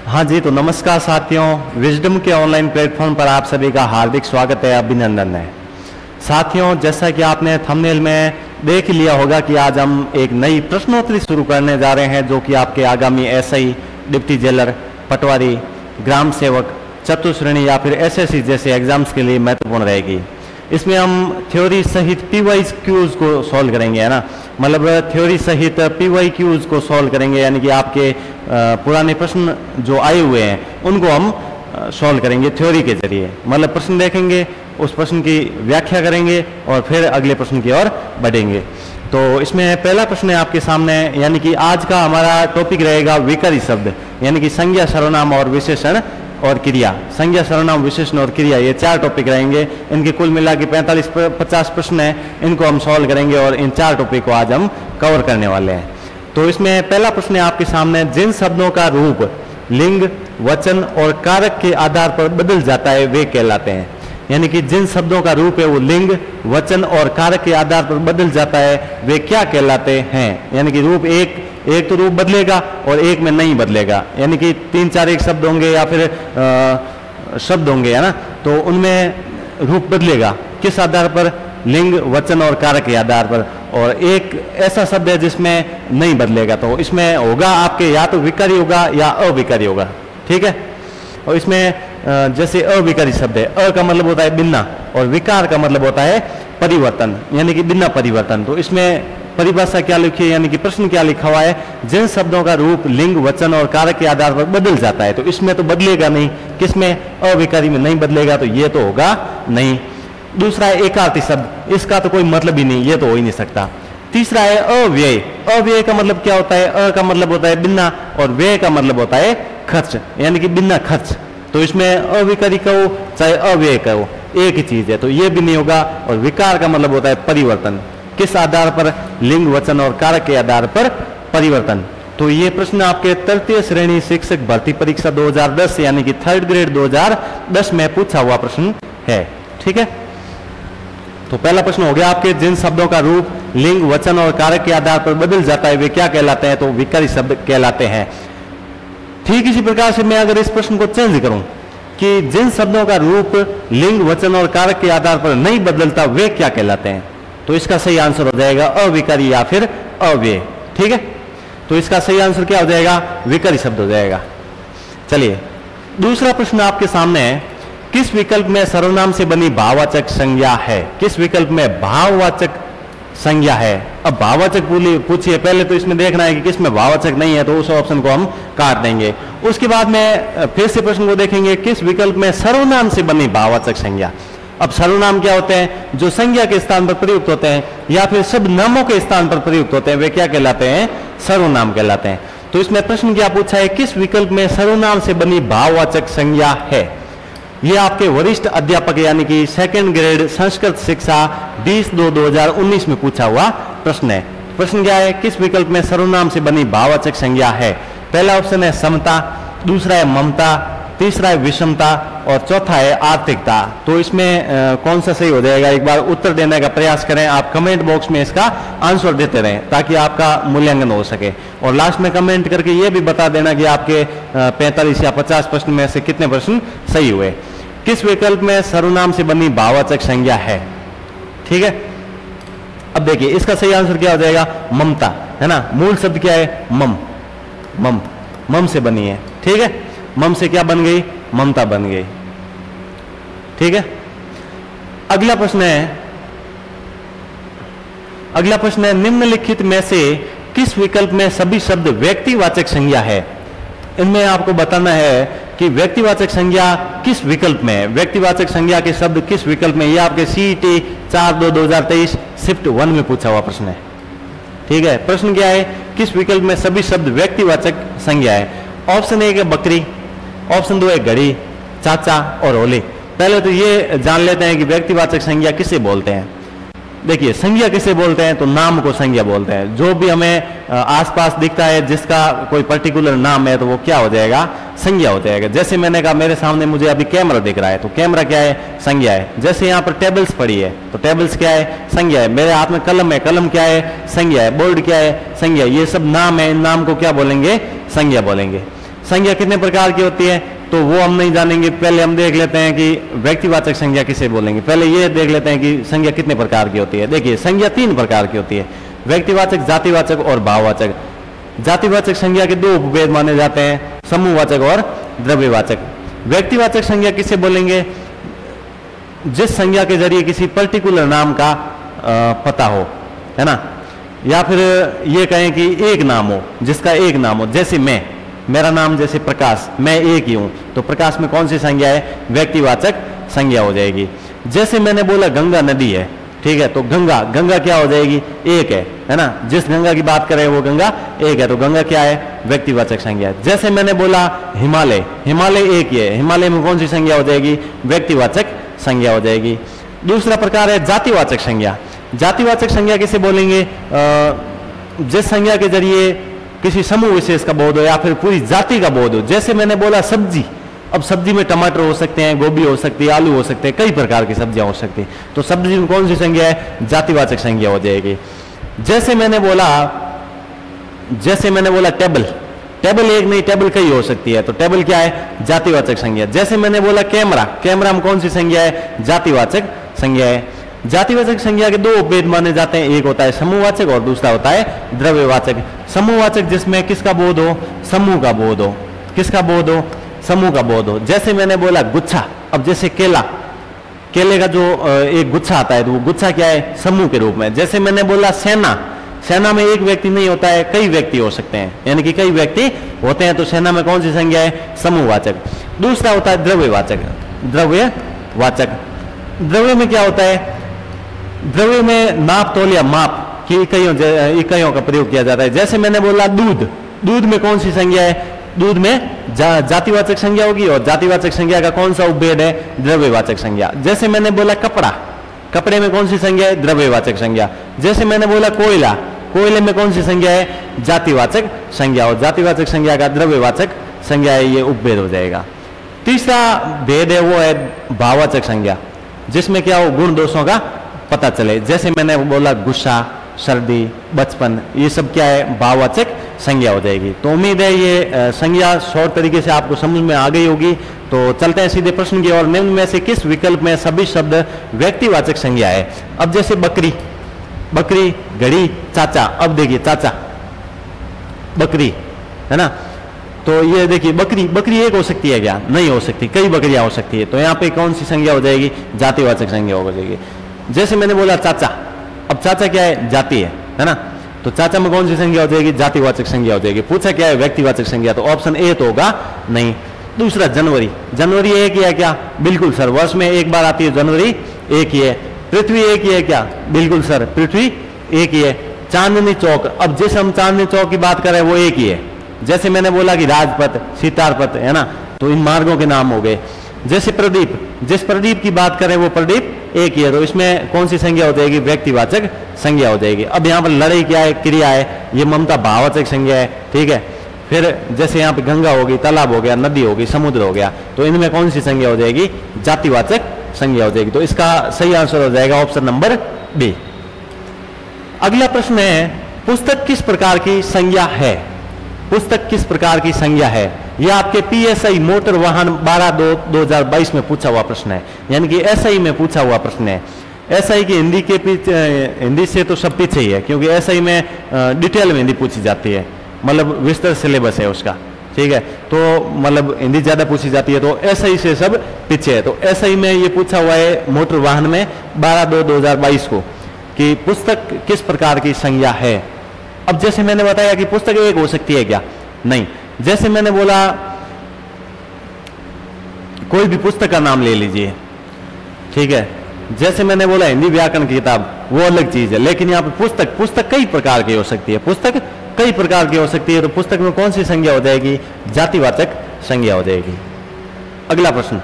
हाँ जी, तो नमस्कार साथियों, विजडम के ऑनलाइन प्लेटफॉर्म पर आप सभी का हार्दिक स्वागत है, अभिनंदन है। साथियों, जैसा कि आपने थंबनेल में देख लिया होगा कि आज हम एक नई प्रश्नोत्तरी शुरू करने जा रहे हैं, जो कि आपके आगामी एसआई, डिप्टी जेलर, पटवारी, ग्राम सेवक, चतुश्रेणी या फिर एसएससी जैसे एग्जाम्स के लिए महत्वपूर्ण रहेगी। इसमें हम थ्योरी सहित PYQs को सॉल्व करेंगे, है ना, मतलब थ्योरी सहित PYQs को सॉल्व करेंगे, यानी कि आपके पुराने प्रश्न जो आए हुए हैं उनको हम सॉल्व करेंगे थ्योरी के जरिए। मतलब प्रश्न देखेंगे, उस प्रश्न की व्याख्या करेंगे और फिर अगले प्रश्न की ओर बढ़ेंगे। तो इसमें पहला प्रश्न है आपके सामने, यानी कि आज का हमारा टॉपिक रहेगा विकारी शब्द, यानी कि संज्ञा, सर्वनाम और विशेषण और क्रिया। संज्ञा, सर्वनाम, विशेषण और क्रिया, ये 4 टॉपिक रहेंगे। इनके कुल मिला के 45-50 प्रश्न हैं, इनको हम सॉल्व करेंगे और इन 4 टॉपिक को आज हम कवर करने वाले हैं। तो इसमें पहला प्रश्न है आपके सामने, जिन शब्दों का रूप लिंग, वचन और कारक के आधार पर बदल जाता है वे कहलाते हैं। यानी कि जिन शब्दों का रूप है वो लिंग, वचन और कारक के आधार पर बदल जाता है वे क्या कहलाते हैं। यानी कि रूप एक तो रूप बदलेगा और एक में नहीं बदलेगा, यानी कि 3-4 एक शब्द होंगे या फिर शब्द होंगे, है ना, तो उनमें रूप बदलेगा। किस आधार पर? लिंग, वचन और कारक के आधार पर। और एक ऐसा शब्द है जिसमें नहीं बदलेगा, तो इसमें होगा आपके या तो विकारी होगा या अविकारी होगा, ठीक है। और इसमें जैसे अविकारी शब्द है, अ का मतलब होता है बिना और विकार का मतलब होता है परिवर्तन, यानी कि बिना परिवर्तन। तो इसमें परिभाषा क्या लिखी है, यानी कि प्रश्न क्या लिखा हुआ है, जिन शब्दों का रूप लिंग, वचन और कारक के आधार पर बदल जाता है, तो इसमें तो बदलेगा नहीं। किसमें? अविकारी में नहीं बदलेगा, तो ये तो होगा नहीं। दूसरा है एकार्थी शब्द, इसका तो कोई मतलब ही नहीं, ये तो हो ही नहीं सकता। तीसरा है अव्यय। अव्यय का मतलब क्या होता है? अ का मतलब होता है बिना और व्यय का मतलब होता है खर्च, यानी कि बिना खर्च। तो इसमें अविकारी कहो चाहे अव्यय कहो, एक ही चीज है, तो ये भी नहीं होगा। और विकार का मतलब होता है परिवर्तन। किस आधार पर? लिंग, वचन और कारक के आधार पर परिवर्तन। तो ये प्रश्न आपके तृतीय श्रेणी शिक्षक भर्ती परीक्षा 2010 यानी कि 3rd ग्रेड 2010 में पूछा हुआ प्रश्न है, ठीक है। तो पहला प्रश्न हो गया आपके, जिन शब्दों का रूप लिंग, वचन और कारक के आधार पर बदल जाता है वे क्या कहलाते हैं? तो विकारी शब्द कहलाते हैं। ठीक इसी प्रकार से मैं अगर इस प्रश्न को चेंज करूं कि जिन शब्दों का रूप लिंग, वचन और कारक के आधार पर नहीं बदलता वे क्या कहलाते हैं, तो इसका सही आंसर हो जाएगा अविकारी या फिर अव्यय, ठीक है। तो इसका सही आंसर क्या हो जाएगा? विकारी शब्द हो जाएगा। चलिए दूसरा प्रश्न आपके सामने है, किस विकल्प में सर्वनाम से बनी भाववाचक संज्ञा है? किस विकल्प में भाववाचक संज्ञा है? अब भाववाचक पूछिए, पहले तो इसमें देखना है कि किसमें भाववाचक नहीं है, तो उस ऑप्शन को हम काट देंगे। उसके बाद में फिर से प्रश्न को देखेंगे, किस विकल्प में सर्वनाम से बनी भाववाचक संज्ञा। अब सर्वनाम क्या होते हैं? जो संज्ञा के स्थान पर प्रयुक्त होते हैं या फिर शब्द नामों के स्थान पर प्रयुक्त होते हैं वे क्या कहलाते हैं? सर्वनाम कहलाते हैं। तो इसमें प्रश्न क्या पूछा है, किस विकल्प में सर्वनाम से बनी भाववाचक संज्ञा है? ये आपके वरिष्ठ अध्यापक यानी कि 2nd ग्रेड संस्कृत शिक्षा 20/2/2019 में पूछा हुआ प्रश्न है। प्रश्न क्या है, किस विकल्प में सर्वनाम से बनी भाववाचक संज्ञा है? पहला ऑप्शन है समता, दूसरा है ममता, तीसरा है विषमता और चौथा है आर्थिकता। तो इसमें कौन सा सही हो जाएगा, एक बार उत्तर देने का प्रयास करें। आप कमेंट बॉक्स में इसका आंसर देते रहें ताकि आपका मूल्यांकन हो सके, और लास्ट में कमेंट करके ये भी बता देना कि आपके 45 या 50 प्रश्न में से कितने प्रश्न सही हुए। किस विकल्प में सर्वनाम से बनी भाववाचक संज्ञा है, ठीक है। अब देखिए इसका सही आंसर क्या हो जाएगा? ममता, है ना। मूल शब्द क्या है? मम। मम, मम से बनी है, ठीक है। मम से क्या बन गई? ममता बन गई, ठीक है। अगला प्रश्न है, निम्नलिखित में से किस विकल्प में सभी शब्द व्यक्तिवाचक संज्ञा है? इनमें आपको बताना है कि व्यक्तिवाचक संज्ञा किस विकल्प में है, व्यक्तिवाचक संज्ञा के शब्द किस विकल्प में। ये आपके CET 4/2/2023 शिफ्ट 1 में पूछा हुआ प्रश्न है, ठीक है। प्रश्न क्या है, किस विकल्प में सभी शब्द व्यक्तिवाचक संज्ञा है? ऑप्शन 1 है बकरी, ऑप्शन 2 है घड़ी, चाचा और होली। पहले तो ये जान लेते हैं कि व्यक्तिवाचक संज्ञा किसे बोलते हैं। देखिए संज्ञा किसे बोलते हैं, तो नाम को संज्ञा बोलते हैं। जो भी हमें आसपास दिखता है जिसका कोई पर्टिकुलर नाम है तो वो क्या हो जाएगा? संज्ञा हो जाएगा। जैसे मैंने कहा मेरे सामने मुझे अभी कैमरा दिख रहा है, तो कैमरा क्या है, संज्ञा है। जैसे यहाँ पर टेबल्स पड़ी है, तो टेबल्स क्या है, संज्ञा है। मेरे हाथ में कलम है, कलम क्या है, संज्ञा है। बोर्ड क्या है, संज्ञा। ये सब नाम है, इन नाम को क्या बोलेंगे, संज्ञा बोलेंगे। संज्ञा कितने प्रकार की होती है तो वो हम नहीं जानेंगे, पहले हम देख लेते हैं कि व्यक्तिवाचक संज्ञा किसे बोलेंगे। पहले ये देख लेते हैं कि संज्ञा कितने प्रकार की होती है। देखिए संज्ञा 3 प्रकार की होती है, व्यक्तिवाचक, जातिवाचक और भाववाचक। जातिवाचक संज्ञा के 2 उपभेद माने जाते हैं, समूहवाचक और द्रव्यवाचक। व्यक्तिवाचक संज्ञा किसे बोलेंगे, जिस संज्ञा के जरिए किसी पर्टिकुलर नाम का पता हो, है ना, या फिर ये कहें कि एक नाम हो, जिसका एक नाम हो। जैसे मैं, मेरा नाम जैसे प्रकाश, मैं एक ही हूं, तो प्रकाश में कौन सी संज्ञा है, व्यक्तिवाचक संज्ञा हो जाएगी। जैसे मैंने बोला गंगा नदी है, ठीक है, तो गंगा, गंगा क्या हो जाएगी, एक है ना, जिस गंगा की बात करें वो गंगा एक है, तो गंगा क्या है, व्यक्तिवाचक संज्ञा है। जैसे मैंने बोला हिमालय, हिमालय एक ही है, हिमालय में कौन सी संज्ञा हो जाएगी, व्यक्तिवाचक संज्ञा हो जाएगी। दूसरा प्रकार है जातिवाचक संज्ञा। जातिवाचक संज्ञा किसे बोलेंगे, जिस संज्ञा के जरिए किसी समूह विशेष का बोध हो या फिर पूरी जाति का बोध हो। जैसे मैंने बोला सब्जी, अब सब्जी में टमाटर हो सकते हैं, गोभी हो सकती है, आलू हो सकते हैं, कई प्रकार की सब्जियां हो सकती हैं, तो सब्जी में कौन सी संज्ञा है, जातिवाचक संज्ञा हो जाएगी। जैसे मैंने बोला टेबल, टेबल एक नहीं, टेबल कई हो सकती है, तो टेबल क्या है, जातिवाचक संज्ञा। जैसे मैंने बोला कैमरा, कैमरा में कौन सी संज्ञा है, जातिवाचक संज्ञा है। जातिवाचक संज्ञा के 2 उपभेद माने जाते हैं, एक होता है समूहवाचक और दूसरा होता है द्रव्यवाचक। समूहवाचक जिसमें किसका बोध हो, समूह का बोध हो, किसका बोध हो, समूह का बोध हो। जैसे मैंने बोला गुच्छा, अब जैसे केला, केले का जो एक गुच्छा आता है, तो वो गुच्छा क्या है, समूह के रूप में। जैसे मैंने बोला सेना, सेना में एक व्यक्ति नहीं होता है, कई व्यक्ति हो सकते हैं, यानी कि कई व्यक्ति होते हैं, तो सेना में कौन सी संज्ञा है, समूहवाचक। दूसरा होता है द्रव्यवाचक। द्रव्यवाचक, द्रव्य में क्या होता है, द्रव्य में नाप तोल या माप की इकाइयों का प्रयोग किया जाता है। जैसे मैंने बोला दूध, दूध में कौन सी संज्ञा है, दूध में जातिवाचक संज्ञा होगी, और जातिवाचक संज्ञा का कौन सा उपभेद है, द्रव्यवाचक संज्ञा। जैसे मैंने बोला कपड़ा, कपड़े में कौन सी संज्ञा है, द्रव्यवाचक संज्ञा। जैसे मैंने बोला कोयला, कोयले में कौन सी संज्ञा है, जातिवाचक संज्ञा, और जातिवाचक संज्ञा का द्रव्यवाचक संज्ञा है, ये उपभेद हो जाएगा। तीसरा भेद है वो है भाववाचक संज्ञा, जिसमें क्या हो, गुण दोषों का पता चले। जैसे मैंने बोला गुस्सा, सर्दी, बचपन, ये सब क्या है, भाववाचक संज्ञा हो जाएगी। तो उम्मीद है ये संज्ञा शॉर्ट तरीके से आपको समझ में आ गई होगी। तो चलते हैं सीधे प्रश्न की ओर। निम्न में से किस विकल्प में सभी शब्द व्यक्तिवाचक संज्ञा है। अब जैसे बकरी, बकरी, घड़ी, चाचा। अब देखिए चाचा, बकरी, है ना, तो ये देखिए बकरी, बकरी एक हो सकती है क्या, नहीं हो सकती, कई बकरियां हो सकती है, तो यहाँ पे कौन सी संज्ञा हो जाएगी, जातिवाचक संज्ञा हो जाएगी। जैसे मैंने बोला चाचा, अब चाचा क्या है, जाति है ना, तो चाचा में कौन सी संज्ञा हो जाएगी, जातिवाचक संज्ञा हो जाएगी। पूछा क्या है, व्यक्तिवाचक संज्ञा, तो ऑप्शन ए तो होगा नहीं। दूसरा जनवरी, जनवरी एक ही है क्या, बिल्कुल सर, वर्ष में एक बार आती है जनवरी, एक ही है। पृथ्वी एक ही है क्या, बिल्कुल सर, पृथ्वी एक ही है। चांदनी चौक, अब जैसे हम चांदनी चौक की बात करें वो एक ही है। जैसे मैंने बोला कि राजपथ, सीतारपथ, है ना, तो इन मार्गों के नाम हो गए। जैसे प्रदीप, जिस प्रदीप की बात करें वो प्रदीप एक ही है, तो इसमें कौन सी संज्ञा हो जाएगी, व्यक्तिवाचक संज्ञा हो जाएगी। अब यहाँ पर लड़ाई क्या है, क्रिया है, ये ममता भाववाचक संज्ञा है, ठीक है। फिर जैसे यहाँ पे गंगा होगी, तालाब हो गया, नदी होगी, समुद्र हो गया, तो इनमें कौन सी संज्ञा हो जाएगी, जातिवाचक संज्ञा हो जाएगी। तो इसका सही आंसर हो जाएगा ऑप्शन नंबर बी। अगला प्रश्न है, पुस्तक किस प्रकार की संज्ञा है। पुस्तक किस प्रकार की संज्ञा है, यह आपके PSI मोटर वाहन 12/2/2022 में पूछा हुआ प्रश्न है, यानी कि SI में पूछा हुआ प्रश्न है। SI की हिंदी के पीछे, हिंदी से तो सब पीछे ही है, क्योंकि SI में डिटेल में हिंदी पूछी जाती है, मतलब विस्तृत सिलेबस है उसका, ठीक है, तो मतलब हिंदी ज्यादा पूछी जाती है, तो SI से सब पीछे है। तो SI में ये पूछा हुआ है मोटर वाहन में 12/2/2022 को, कि पुस्तक किस प्रकार की संज्ञा है। अब जैसे मैंने बताया कि पुस्तक एक हो सकती है क्या, नहीं। जैसे मैंने बोला कोई भी पुस्तक का नाम ले लीजिए, ठीक है, जैसे मैंने बोला हिंदी व्याकरण की किताब, वो अलग चीज है, लेकिन यहाँ पे पुस्तक, पुस्तक कई प्रकार की हो सकती है, पुस्तक कई प्रकार की हो सकती है, तो पुस्तक में कौन सी संज्ञा हो जाएगी, जातिवाचक संज्ञा हो जाएगी। अगला प्रश्न,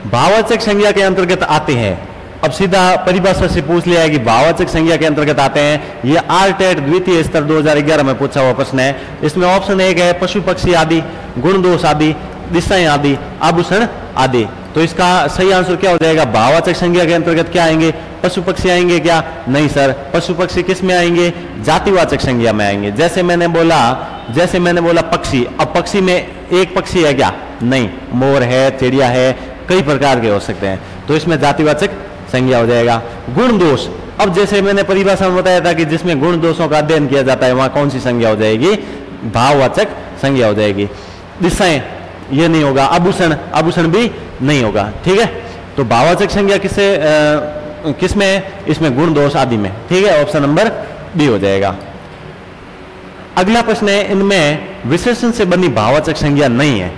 भाववाचक संज्ञा के अंतर्गत आते हैं अब सीधा परिभाषा से पूछ लिया है कि भाववाचक संज्ञा के अंतर्गत आते हैं। ये आरटेट द्वितीय स्तर 2011 में पूछा हुआ प्रश्न है। इसमें ऑप्शन एक है पशु पक्षी आदि, गुण दोष आदि, दिशाएं आदि, आभूषण आदि। तो इसका सही आंसर क्या हो जाएगा? भाववाचक संज्ञा के अंतर्गत क्या आएंगे? पशु पक्षी आएंगे क्या? नहीं सर, पशु पक्षी किस में आएंगे? जातिवाचक संज्ञा में आएंगे। जैसे मैंने बोला पक्षी, अब पक्षी में एक पक्षी है क्या? नहीं, मोर है, चिड़िया है, कई प्रकार के हो सकते हैं, तो इसमें जातिवाचक संज्ञा हो जाएगा। गुण दोष, अब जैसे मैंने परिभाषा में बताया था कि जिसमें गुण दोषों का अध्ययन किया जाता है वहां कौन सी संज्ञा हो जाएगी? भाववाचक संज्ञा हो जाएगी। दिशाएं, ये नहीं होगा। आभूषण भी नहीं होगा। ठीक है, तो भाववाचक संज्ञा किसमें है? इसमें गुण दोष आदि में। ठीक है, ऑप्शन नंबर बी हो जाएगा। अगला प्रश्न है, इनमें विशेषण से बनी भाववाचक संज्ञा नहीं है।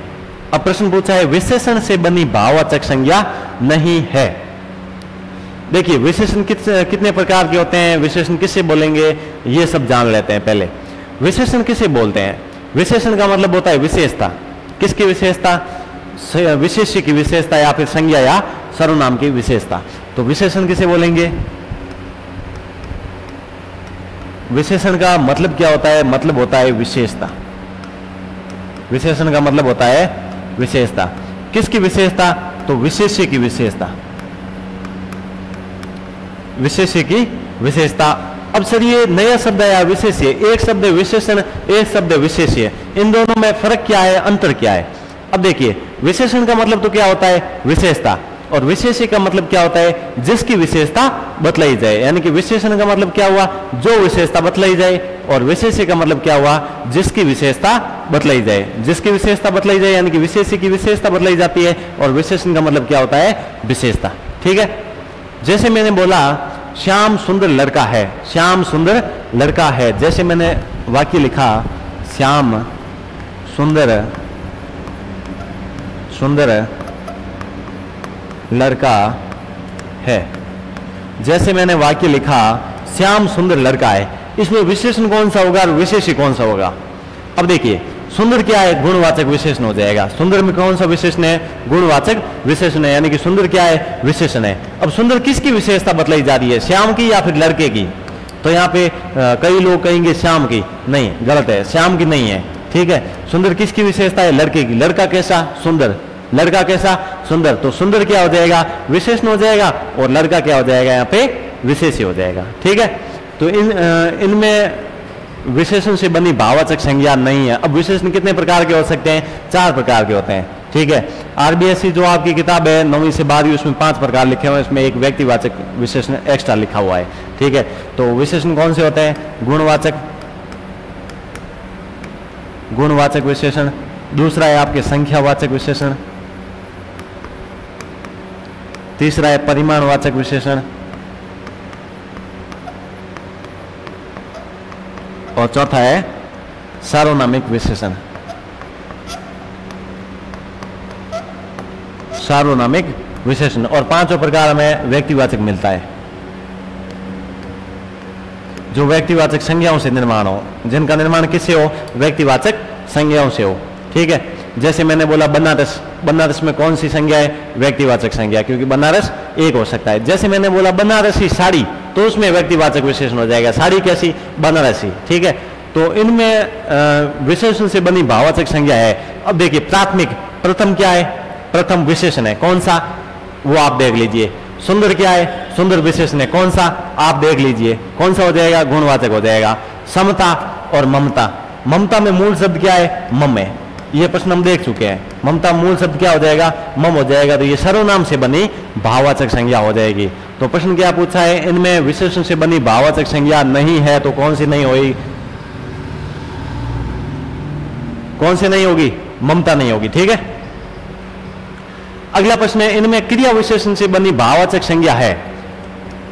अब प्रश्न पूछा है विशेषण से बनी भाववाचक संज्ञा नहीं है। देखिए विशेषण कितने प्रकार के होते हैं, विशेषण किससे बोलेंगे, ये सब जान लेते हैं पहले। विशेषण किसे बोलते हैं? विशेषण का मतलब होता है विशेषता। किसकी विशेषता? विशेष्य की विशेषता, या फिर संज्ञा या सर्वनाम की विशेषता। तो विशेषण किसे बोलेंगे? विशेषण का मतलब क्या होता है? मतलब होता है विशेषता। विशेषण का मतलब होता है विशेषता। किसकी विशेषता? तो विशेष्य की विशेषता। विशेष्य की विशेषता। अब सर ये नया शब्द है या विशेष्य? एक शब्द विशेषण, एक शब्द विशेष्य, इन दोनों में फर्क क्या है, अंतर क्या है? अब देखिए विशेषण का मतलब तो क्या होता है? विशेषता। और विशेष्य का मतलब क्या होता है? जिसकी विशेषता बतलाई जाए। यानी कि विशेषण का मतलब क्या हुआ? जो विशेषता बतलाई जाए। और विशेष्य का मतलब क्या हुआ? जिसकी विशेषता बतलाई जाए। जिसकी विशेषता बतलाई जाए यानी कि विशेष्य की विशेषता बतलाई जाती है। और विशेषण का मतलब क्या होता है? विशेषता। ठीक है, जैसे मैंने बोला श्याम सुंदर लड़का है, श्याम सुंदर लड़का है। जैसे मैंने वाक्य लिखा श्याम सुंदर लड़का है। जैसे मैंने वाक्य लिखा श्याम सुंदर लड़का है, इसमें विशेषण कौन सा होगा और विशेष्य कौन सा होगा? अब देखिए सुंदर क्या है? गुणवाचक विशेषण हो जाएगा। सुंदर में कौन सा विशेषण है? गुणवाचक विशेषण है। यानी कि सुंदर क्या है? विशेषण है। अब सुंदर किसकी विशेषता बतलाई जा रही है? श्याम की या फिर लड़के की? तो यहाँ पे कई लोग कहेंगे श्याम की। नहीं, गलत है, श्याम की नहीं है। ठीक है, सुंदर किसकी विशेषता है? लड़के की। लड़का कैसा? सुंदर। लड़का कैसा? सुंदर। तो सुंदर क्या हो जाएगा? विशेषण हो जाएगा। और लड़का क्या हो जाएगा? यहाँ पे विशेष्य हो जाएगा। ठीक है, तो इनमें विशेषण से बनी भाववाचक संज्ञा नहीं है। अब विशेषण कितने प्रकार के हो सकते हैं? 4 प्रकार के होते हैं। ठीक है, आरबीएससी जो आपकी किताब है 9वीं से 12वीं, उसमें 5 प्रकार लिखे हुए हैं। इसमें एक व्यक्तिवाचक विशेषण एक्स्ट्रा लिखा हुआ है। ठीक है, तो विशेषण कौन से होते हैं? गुणवाचक विशेषण। दूसरा है आपके संख्यावाचक विशेषण। तीसरा है परिमाणवाचक विशेषण। और चौथा है सार्वनामिक विशेषण। सार्वनामिक विशेषण। और 5 प्रकार में व्यक्तिवाचक मिलता है, जो व्यक्तिवाचक संज्ञाओं से निर्माण हो, जिनका निर्माण किससे हो? व्यक्तिवाचक संज्ञाओं से हो। ठीक है, जैसे मैंने बोला बनारस, बनारस में कौन सी संज्ञा है? व्यक्तिवाचक संज्ञा, क्योंकि बनारस एक हो सकता है। जैसे मैंने बोला बनारसी साड़ी, तो उसमें व्यक्तिवाचक विशेषण हो जाएगा। साड़ी कैसी? बनारसी। ठीक है, तो इनमें विशेषण से बनी भाववाचक संज्ञा है। अब देखिए प्राथमिक, प्रथम क्या है? प्रथम विशेषण है। कौन सा? वो आप देख लीजिए। सुंदर क्या है? सुंदर विशेषण है। कौन सा? आप देख लीजिए। कौन सा हो जाएगा? गुणवाचक हो जाएगा। समता और ममता। ममता में मूल शब्द क्या है? मम है। ये प्रश्न हम देख चुके हैं। ममता मूल शब्द क्या हो जाएगा? मम हो जाएगा। तो ये सर्वनाम से बनी भाववाचक संज्ञा हो जाएगी। तो प्रश्न क्या पूछा है? इनमें विशेषण से बनी भाववाचक संज्ञा नहीं है, तो कौन सी नहीं होगी? कौन सी नहीं होगी? ममता नहीं होगी। ठीक है, अगला प्रश्न है, इनमें क्रिया विशेषण से बनी भाववाचक संज्ञा है।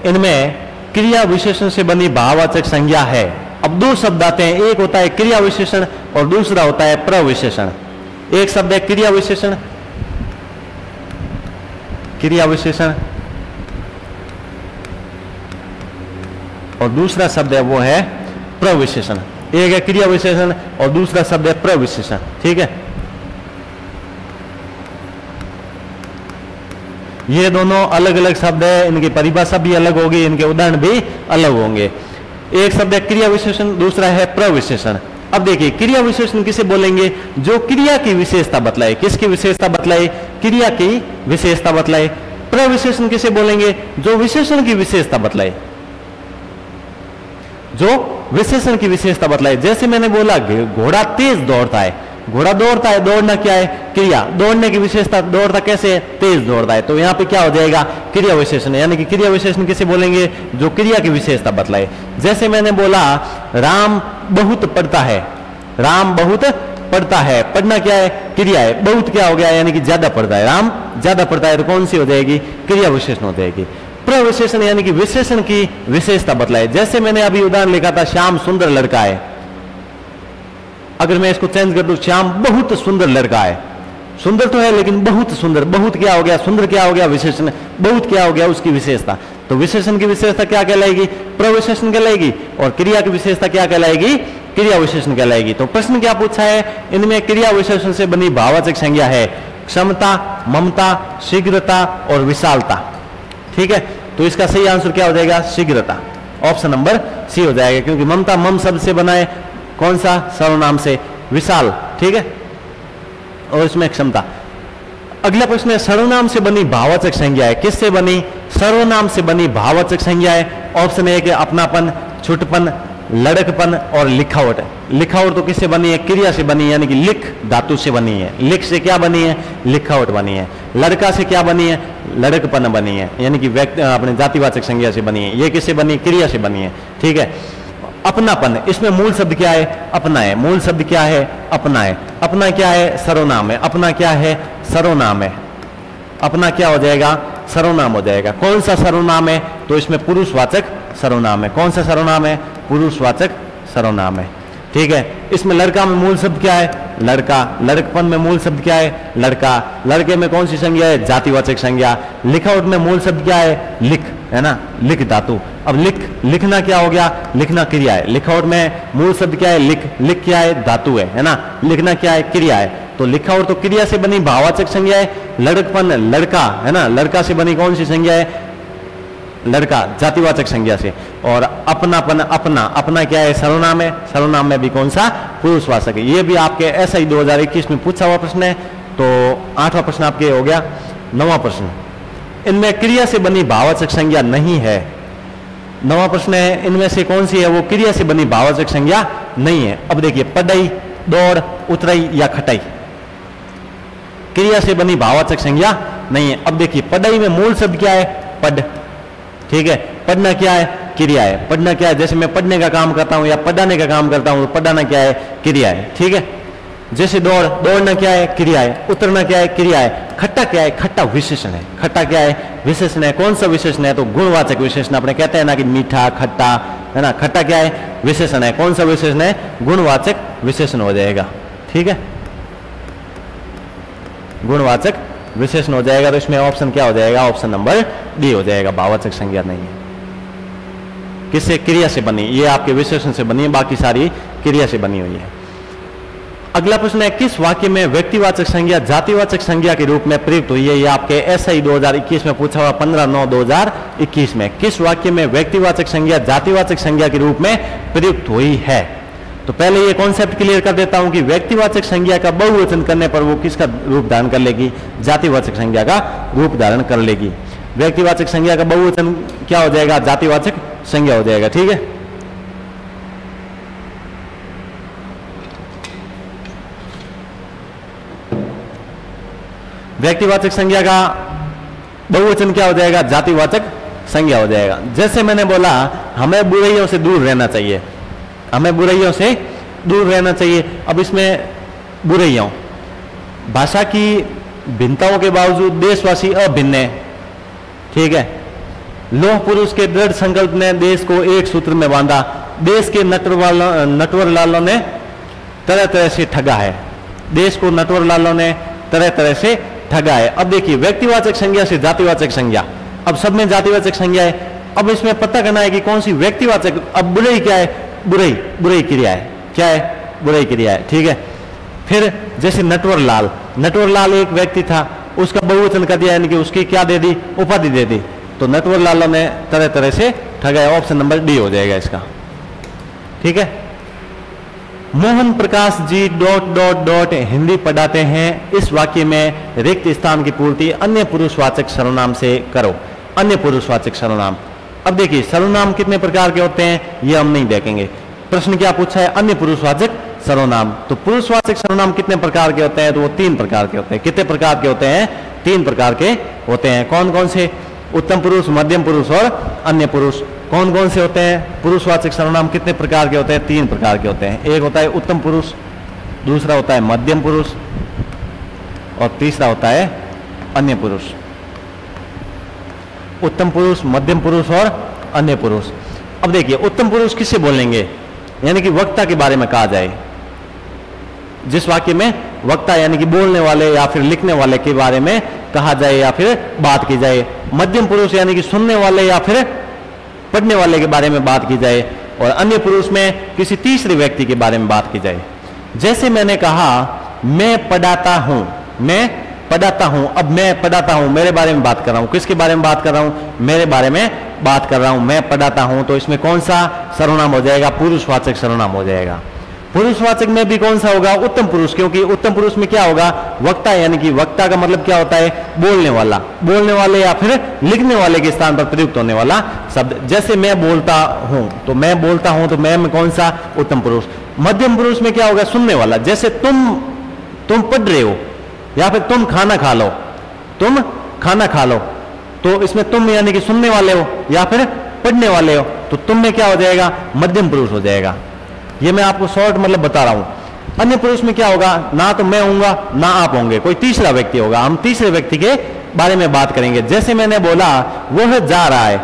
इनमें क्रिया विशेषण से बनी भाववाचक संज्ञा है। अब 2 शब्द आते हैं, एक होता है क्रिया विशेषण और दूसरा होता है प्रविशेषण। एक शब्द है क्रिया विशेषण, क्रिया विशेषण, और दूसरा शब्द है वो है प्रविशेषण। एक है क्रिया विशेषण और दूसरा शब्द है प्रविशेषण। ठीक है, ये दोनों अलग अलग शब्द है, इनकी परिभाषा भी अलग होगी, इनके उदाहरण भी अलग होंगे। एक शब्द है क्रिया विशेषण, दूसरा है प्रविशेषण। अब देखिए क्रिया विशेषण किसे बोलेंगे? जो क्रिया की विशेषता बतलाए। किसकी विशेषता बतलाए? क्रिया की विशेषता बतलाए। प्रविशेषण किसे बोलेंगे? जो विशेषण की विशेषता बतलाए, जो विशेषण की विशेषता बतलाए। जैसे मैंने बोला घोड़ा तेज दौड़ता है, घोड़ा दौड़ता है, दौड़ना क्या है? क्रिया। दौड़ने की विशेषता, दौड़ता कैसे है? तेज दौड़ता है। तो यहां पे क्या हो जाएगा? क्रिया विशेषण। यानी कि क्रिया विशेषण किसे बोलेंगे? जो क्रिया की विशेषता बतलाए। जैसे मैंने बोला राम बहुत पढ़ता है, राम बहुत पढ़ता है, पढ़ना क्या है? क्रिया है। बहुत क्या हो गया? यानी कि ज्यादा पढ़ता है, राम ज्यादा पढ़ता है, तो कौन सी हो जाएगी? क्रिया विशेषण हो जाएगी। प्रविशेषण यानी कि विशेषण की विशेषता बतलाए। जैसे मैंने अभी उदाहरण लिखा था श्याम सुंदर लड़का है, अगर मैं इसको चेंज कर दूं श्याम बहुत सुंदर लड़का है, सुंदर तो है लेकिन बहुत सुंदर, बहुत क्या हो गया? सुंदर क्या हो गया? विशेषण। बहुत क्या हो गया? उसकी विशेषता। तो विशेषण की विशेषता क्या कहलाएगी? प्रविशेषण कहलाएगी। और क्रिया की विशेषता क्या कहलाएगी? क्रिया विशेषण कहलाएगी। तो प्रश्न क्या पूछा है? इनमें क्रिया विशेषण से बनी भाववाचक संज्ञा है क्षमता, ममता, शीघ्रता और विशालता। ठीक है, तो इसका सही आंसर क्या हो जाएगा? शीघ्रता। ऑप्शन नंबर सी हो जाएगा, क्योंकि ममता मम शब्द से बना है, कौन सा? सर्वनाम से। विशाल, ठीक है, और इसमें क्षमता। अगला प्रश्न है सर्वनाम से बनी भाववाचक संज्ञा है। किससे बनी? सर्वनाम से बनी भाववाचक संज्ञा है। ऑप्शन ए के अपनापन, छुटपन, लड़कपन और लिखावट। लिखावट तो किससे बनी है? क्रिया से बनी है, यानी कि लिख धातु से बनी है। लिख से क्या बनी है? लिखावट बनी है। लड़का से क्या बनी है? लड़कपन बनी है, यानी कि व्यक्ति अपने जातिवाचक संज्ञा से बनी है। ये किससे बनी? क्रिया से बनी है। ठीक है। अपनापन, इसमें मूल शब्द क्या है? अपना है। मूल शब्द क्या है? अपना है। अपना क्या है? सर्वनाम है। अपना क्या है? सर्वनाम है। अपना क्या हो जाएगा? सर्वनाम हो जाएगा। कौन सा सर्वनाम है? तो इसमें पुरुषवाचक सर्वनाम है। कौन सा सर्वनाम है? पुरुषवाचक सर्वनाम है। ठीक है। इसमें लड़का में मूल शब्द क्या है? लड़का। लड़कपन में मूल शब्द क्या है? लड़का। लड़के में कौन सी संज्ञा है? जातिवाचक संज्ञा। लिखावट में मूल शब्द क्या है? लिख, है ना, लिख धातु। अब लिखना क्या हो गया? लिखना क्रिया है। लिखावट में मूल शब्द क्या है? लिख। लिख क्या है? धातु है ना। लिखना क्या है? क्रिया है। तो लिखावट तो क्रिया से बनी भाववाचक संज्ञा है। लड़कपन लड़का, है ना, लड़का से बनी कौन सी संज्ञा है? लड़का, जातिवाचक संज्ञा से। और अपनापन, अपना। अपना क्या है? सर्वनाम है। सर्वनाम में भी कौन सा? पुरुषवाचक है। ये भी आपके SI 2021 में पूछा हुआ प्रश्न है। तो 8वां प्रश्न आपके हो गया। 9वां प्रश्न, इनमें क्रिया से बनी भाववाचक संज्ञा नहीं है। 9वां प्रश्न है इनमें से कौन सी है वो क्रिया से बनी भाववाचक संज्ञा नहीं है। अब देखिए पढ़ाई, दौड़, उतराई या खटाई, क्रिया से बनी भाववाचक संज्ञा नहीं है। अब देखिए पढ़ाई में मूल शब्द क्या है? पढ़। ठीक है। पढ़ना क्या है? क्रिया है। पढ़ना क्या है? जैसे मैं पढ़ने का काम करता हूं या पढ़ाने का काम करता हूं, तो पढ़ाना क्या है? क्रिया है। ठीक है। जैसे दौड़, दौड़ना क्या है? क्रिया है। उतरना क्या है? क्रिया है। खट्टा क्या है? खट्टा विशेषण है। खट्टा क्या है? विशेषण है। कौन सा विशेषण है? तो गुणवाचक विशेषण। अपने कहते हैं ना कि मीठा, खट्टा, है ना। खट्टा क्या है? विशेषण है। कौन सा विशेषण है? गुणवाचक विशेषण हो जाएगा। ठीक है, गुणवाचक विशेषण हो जाएगा। तो इसमें ऑप्शन क्या हो जाएगा? ऑप्शन नंबर डी हो जाएगा। भाववाचक संज्ञा नहीं है। किससे? क्रिया से बनी। ये आपके विशेषण से बनी है, बाकी सारी क्रिया से बनी हुई है। अगला प्रश्न है किस वाक्य में व्यक्तिवाचक संज्ञा जातिवाचक संज्ञा के रूप में प्रयुक्त हुई है? ये आपके SI 2021 में पूछा हुआ 15/9/2021 में। किस वाक्य में व्यक्तिवाचक संज्ञा जातिवाचक संज्ञा के रूप में प्रयुक्त हुई है? तो पहले ये कॉन्सेप्ट क्लियर कर देता हूं कि व्यक्तिवाचक संज्ञा का बहुवचन करने पर वो किसका रूप धारण कर लेगी? जातिवाचक संज्ञा का रूप धारण कर लेगी। व्यक्तिवाचक संज्ञा का बहुवचन क्या हो जाएगा? जातिवाचक संज्ञा हो जाएगा। ठीक है। व्यक्तिवाचक संज्ञा का बहुवचन क्या हो जाएगा? जातिवाचक संज्ञा हो जाएगा। जैसे मैंने बोला हमें बुराइयों से दूर रहना चाहिए, हमें बुराइयों से दूर रहना चाहिए। अब इसमें बुराइयों, भाषा की भिन्नताओं के बावजूद देशवासी अभिन्न है। ठीक है। लोह पुरुष के दृढ़ संकल्प ने देश को एक सूत्र में बांधा। देश के नटवर लालों ने तरह तरह से ठगा है। देश को नटवर लालों ने तरह तरह से ठगा है। अब देखिए व्यक्तिवाचक संज्ञा से जातिवाचक संज्ञा, अब सब में जातिवाचक संज्ञा है। अब इसमें पता करना है कि कौन सी व्यक्तिवाचक। अब बुराई क्या है? बुराई, बुराई क्रिया है। क्या है? बुराई क्रिया है। ठीक है। फिर जैसे नटवर लाल, नटवर लाल एक व्यक्ति था, उसका बहुवचन कर दिया, यानी कि उसकी क्या दे दी, उपाधि दे दी। तो नटवर लालों ने तरह तरह से ठगाया। ऑप्शन नंबर डी हो जाएगा इसका। ठीक है। मोहन प्रकाश जी ... हिंदी पढ़ाते हैं। इस वाक्य में रिक्त स्थान की पूर्ति अन्य पुरुषवाचक सर्वनाम से करो। अन्य पुरुषवाचक सर्वनाम। अब देखिए सर्वनाम कितने प्रकार के होते हैं ये हम नहीं देखेंगे। प्रश्न क्या पूछा है, अन्य पुरुषवाचक सर्वनाम। तो पुरुषवाचक सर्वनाम कितने प्रकार के होते हैं, तो वो 3 प्रकार के होते हैं। कितने प्रकार के होते हैं, 3 प्रकार के होते हैं। कौन कौन से, उत्तम पुरुष, मध्यम पुरुष और अन्य पुरुष। कौन कौन से होते हैं पुरुषवाचक सर्वनाम, कितने प्रकार के होते हैं, 3 प्रकार के होते हैं। एक होता है उत्तम पुरुष, दूसरा होता है मध्यम पुरुष और तीसरा होता है अन्य पुरुष। उत्तम पुरुष, मध्यम पुरुष और अन्य पुरुष। अब देखिए उत्तम पुरुष किससे बोलेंगे, यानी कि वक्ता के बारे में कहा जाए। जिस वाक्य में वक्ता यानी कि बोलने वाले या फिर लिखने वाले के बारे में कहा जाए या फिर बात की जाए। मध्यम पुरुष यानी कि सुनने वाले या फिर पढ़ने वाले के बारे में बात की जाए। और अन्य पुरुष में किसी तीसरे व्यक्ति के बारे में बात की जाए। जैसे मैंने कहा मैं पढ़ाता हूं, मैं पढ़ाता हूं। अब मैं पढ़ाता हूं, मेरे बारे में बात कर रहा हूं। किसके बारे में बात कर रहा हूं, मेरे बारे में बात कर रहा हूं। मैं पढ़ाता हूं, तो इसमें कौन सा सर्वनाम हो जाएगा, पुरुषवाचक सर्वनाम हो जाएगा। पुरुषवाचक में भी कौन सा होगा, उत्तम पुरुष, क्योंकि उत्तम पुरुष में क्या होगा, वक्ता, यानी कि वक्ता का मतलब क्या होता है, बोलने वाला, बोलने वाले या फिर लिखने वाले के स्थान पर प्रयुक्त होने वाला शब्द। जैसे मैं बोलता हूं, तो मैं बोलता हूं, तो मैं में कौन सा, उत्तम पुरुष। मध्यम पुरुष में क्या होगा, सुनने वाला। जैसे तुम पढ़ रहे हो या फिर तुम खाना खा लो, तुम खाना खा लो, तो इसमें तुम यानी कि सुनने वाले हो या फिर पढ़ने वाले हो, तो तुम में क्या हो जाएगा, मध्यम पुरुष हो जाएगा। ये मैं आपको शॉर्ट मतलब बता रहा हूं। अन्य पुरुष में क्या होगा, ना तो मैं होऊंगा ना आप होंगे, कोई तीसरा व्यक्ति होगा। हम तीसरे व्यक्ति के बारे में बात करेंगे। जैसे मैंने बोला वह जा रहा है,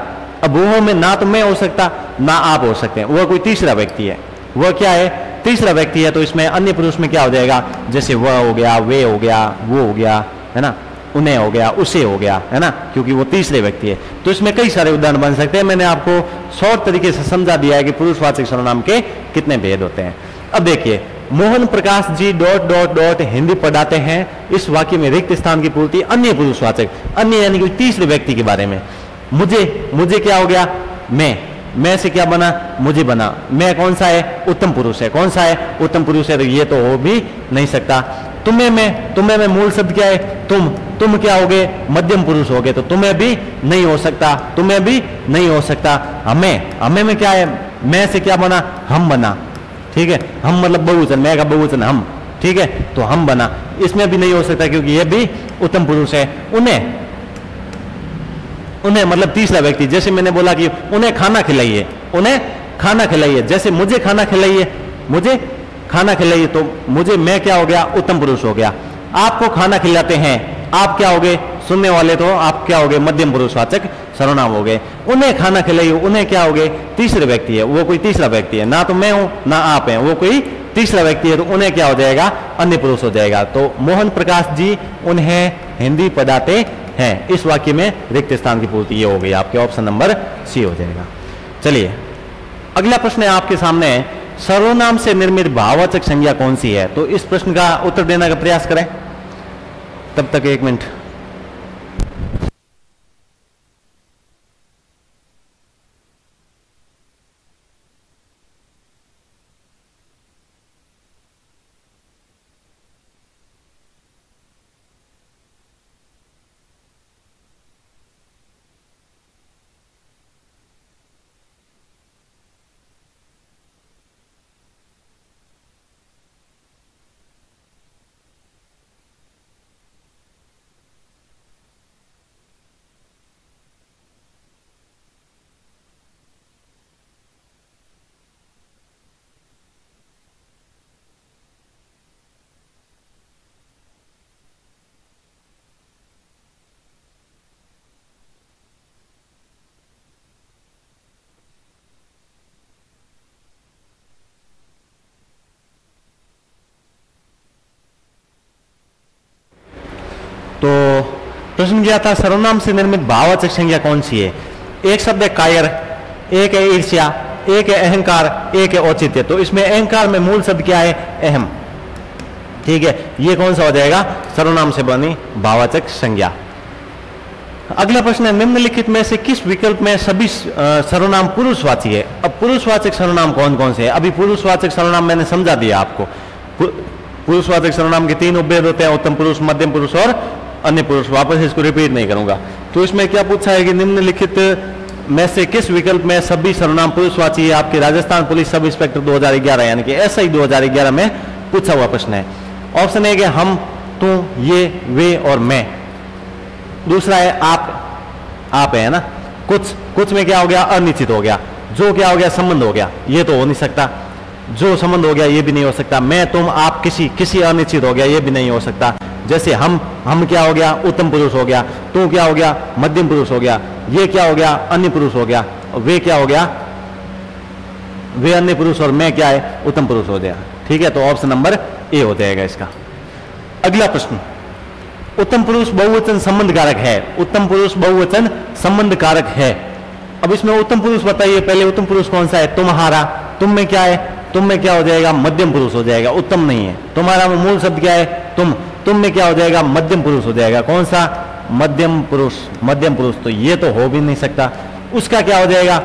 अब वह में ना तो मैं हो सकता ना आप हो सकते हैं, वह कोई तीसरा व्यक्ति है। वह क्या है, तीसरा व्यक्ति है। तो इसमें अन्य पुरुष में क्या हो जाएगा, जैसे वह हो गया, वे हो गया, वो हो गया, है ना, उन्हें हो गया, उसे हो गया, है ना, क्योंकि वो तीसरे व्यक्ति है। तो इसमें कई सारे उदाहरण बन सकते हैं। मैंने आपको शॉर्ट तरीके से समझा दिया है कि पुरुषवाचक सर्वनाम के कितने भेद होते हैं। अब देखिए मोहन प्रकाश जी ... हिंदी पढ़ाते हैं। इस वाक्य में रिक्त स्थान की पूर्ति अन्य पुरुषवाचक, अन्य यानी कि तीसरे व्यक्ति के बारे में। मुझे क्या हो गया, मैं से क्या बना, मुझे बना। मैं कौन सा है, उत्तम पुरुष है। कौन सा है, उत्तम पुरुष है, तो ये तो हो भी नहीं सकता। तुम्हें में मूल शब्द क्या है, तुम क्या हो गए, मध्यम पुरुष हो गए, तो तुम्हें भी नहीं हो सकता, तुम्हें भी नहीं हो सकता। हमें में क्या है, मैं से क्या बना, हम बना। ठीक है, हम मतलब बहुवचन, मैं का बहुवचन हम। ठीक है, तो हम बना, इसमें भी नहीं हो सकता क्योंकि ये भी उत्तम पुरुष है। उन्हें मतलब तीसरा व्यक्ति। जैसे मैंने बोला कि उन्हें खाना खिलाइए, उन्हें खाना खिलाइए। जैसे मुझे खाना खिलाइए, मुझे खाना खिलाइए, तो मुझे मैं क्या हो गया, उत्तम पुरुष हो गया। आपको खाना खिलाते हैं, आप क्या हो गए, सुनने वाले, तो आप क्या हो गए, मध्यम पुरुषवाचक सर्वनाम हो गए। उन्हें खाना खिलाइए, उन्हें क्या हो गए, तीसरे व्यक्ति है, वो कोई तीसरा व्यक्ति है। ना तो मैं हूं ना आप हैं, वो कोई तीसरा व्यक्ति है, तो उन्हें क्या हो जाएगा, अन्य पुरुष हो जाएगा। तो मोहन प्रकाश जी उन्हें हिंदी पढ़ाते हैं। इस वाक्य में रिक्त स्थान की पूर्ति ये हो गई, आपके ऑप्शन नंबर सी हो जाएगा। चलिए अगला प्रश्न है आपके सामने, सर्वनाम से निर्मित भाववाचक संज्ञा कौन सी है। तो इस प्रश्न का उत्तर देने का प्रयास करें। तब तक 1 मिनट। तो प्रश्न किया था सर्वनाम से निर्मित भाववाचक संज्ञा कौन सी है। एक शब्द है कायर, एक है ईर्ष्या, एक है अहंकार, एक है औचित्य। तो इसमें अहंकार में मूल शब्द क्या है, अहम। ठीक है, ये कौन सा हो जाएगा? सर्वनाम से बनी भाववाचक संज्ञा। अगला प्रश्न है, निम्नलिखित में से किस विकल्प में सभी सर्वनाम पुरुषवाची है? अब पुरुषवाचक सर्वनाम कौन कौन से हैं? अभी पुरुषवाचक सर्वनाम मैंने समझा दिया आपको। पुरुषवाचक सर्वनाम के 3 उपभेद होते हैं, उत्तम पुरुष, मध्यम पुरुष और अन्य पुरुष। वापस इसको रिपीट नहीं करूंगा। तो इसमें क्या पूछा है कि निम्नलिखित में से किस विकल्प में सभी सर्वनाम पुरुषवाची है? आपके राजस्थान पुलिस सब इंस्पेक्टर 2011 यानी कि SI 2011 में पूछा हुआ प्रश्न है। ऑप्शन ए कि हम, तू, ये, वे और मैं। दूसरा है आप है ना। कुछ में क्या हो गया? अनिश्चित हो गया। जो क्या हो गया? संबंध हो गया। ये तो हो नहीं सकता। जो संबंध हो गया ये भी नहीं हो सकता। मैं, तुम, आप, किसी अनिश्चित हो गया, ये भी नहीं हो सकता। जैसे हम क्या हो गया? उत्तम पुरुष हो गया। तू क्या हो गया? मध्यम पुरुष हो गया। ये क्या हो गया? अन्य पुरुष हो गया। वे क्या हो गया? वे अन्य पुरुष। और मैं क्या है? उत्तम पुरुष हो गया। ठीक है, तो ऑप्शन नंबर ए हो जाएगा इसका। अगला प्रश्न, उत्तम पुरुष बहुवचन संबंध कारक है। उत्तम पुरुष बहुवचन संबंध कारक है। अब इसमें उत्तम पुरुष बताइए पहले। उत्तम पुरुष कौन सा है? तुम्हारा। तुम में क्या है? तुम में क्या हो जाएगा? मध्यम पुरुष हो जाएगा, उत्तम नहीं है। तुम्हारा में मूल शब्द क्या है? तुम में क्या हो जाएगा? मध्यम पुरुष हो जाएगा। कौन सा? मध्यम पुरुष। मध्यम पुरुष तो ये तो हो भी नहीं सकता। उसका क्या हो जाएगा?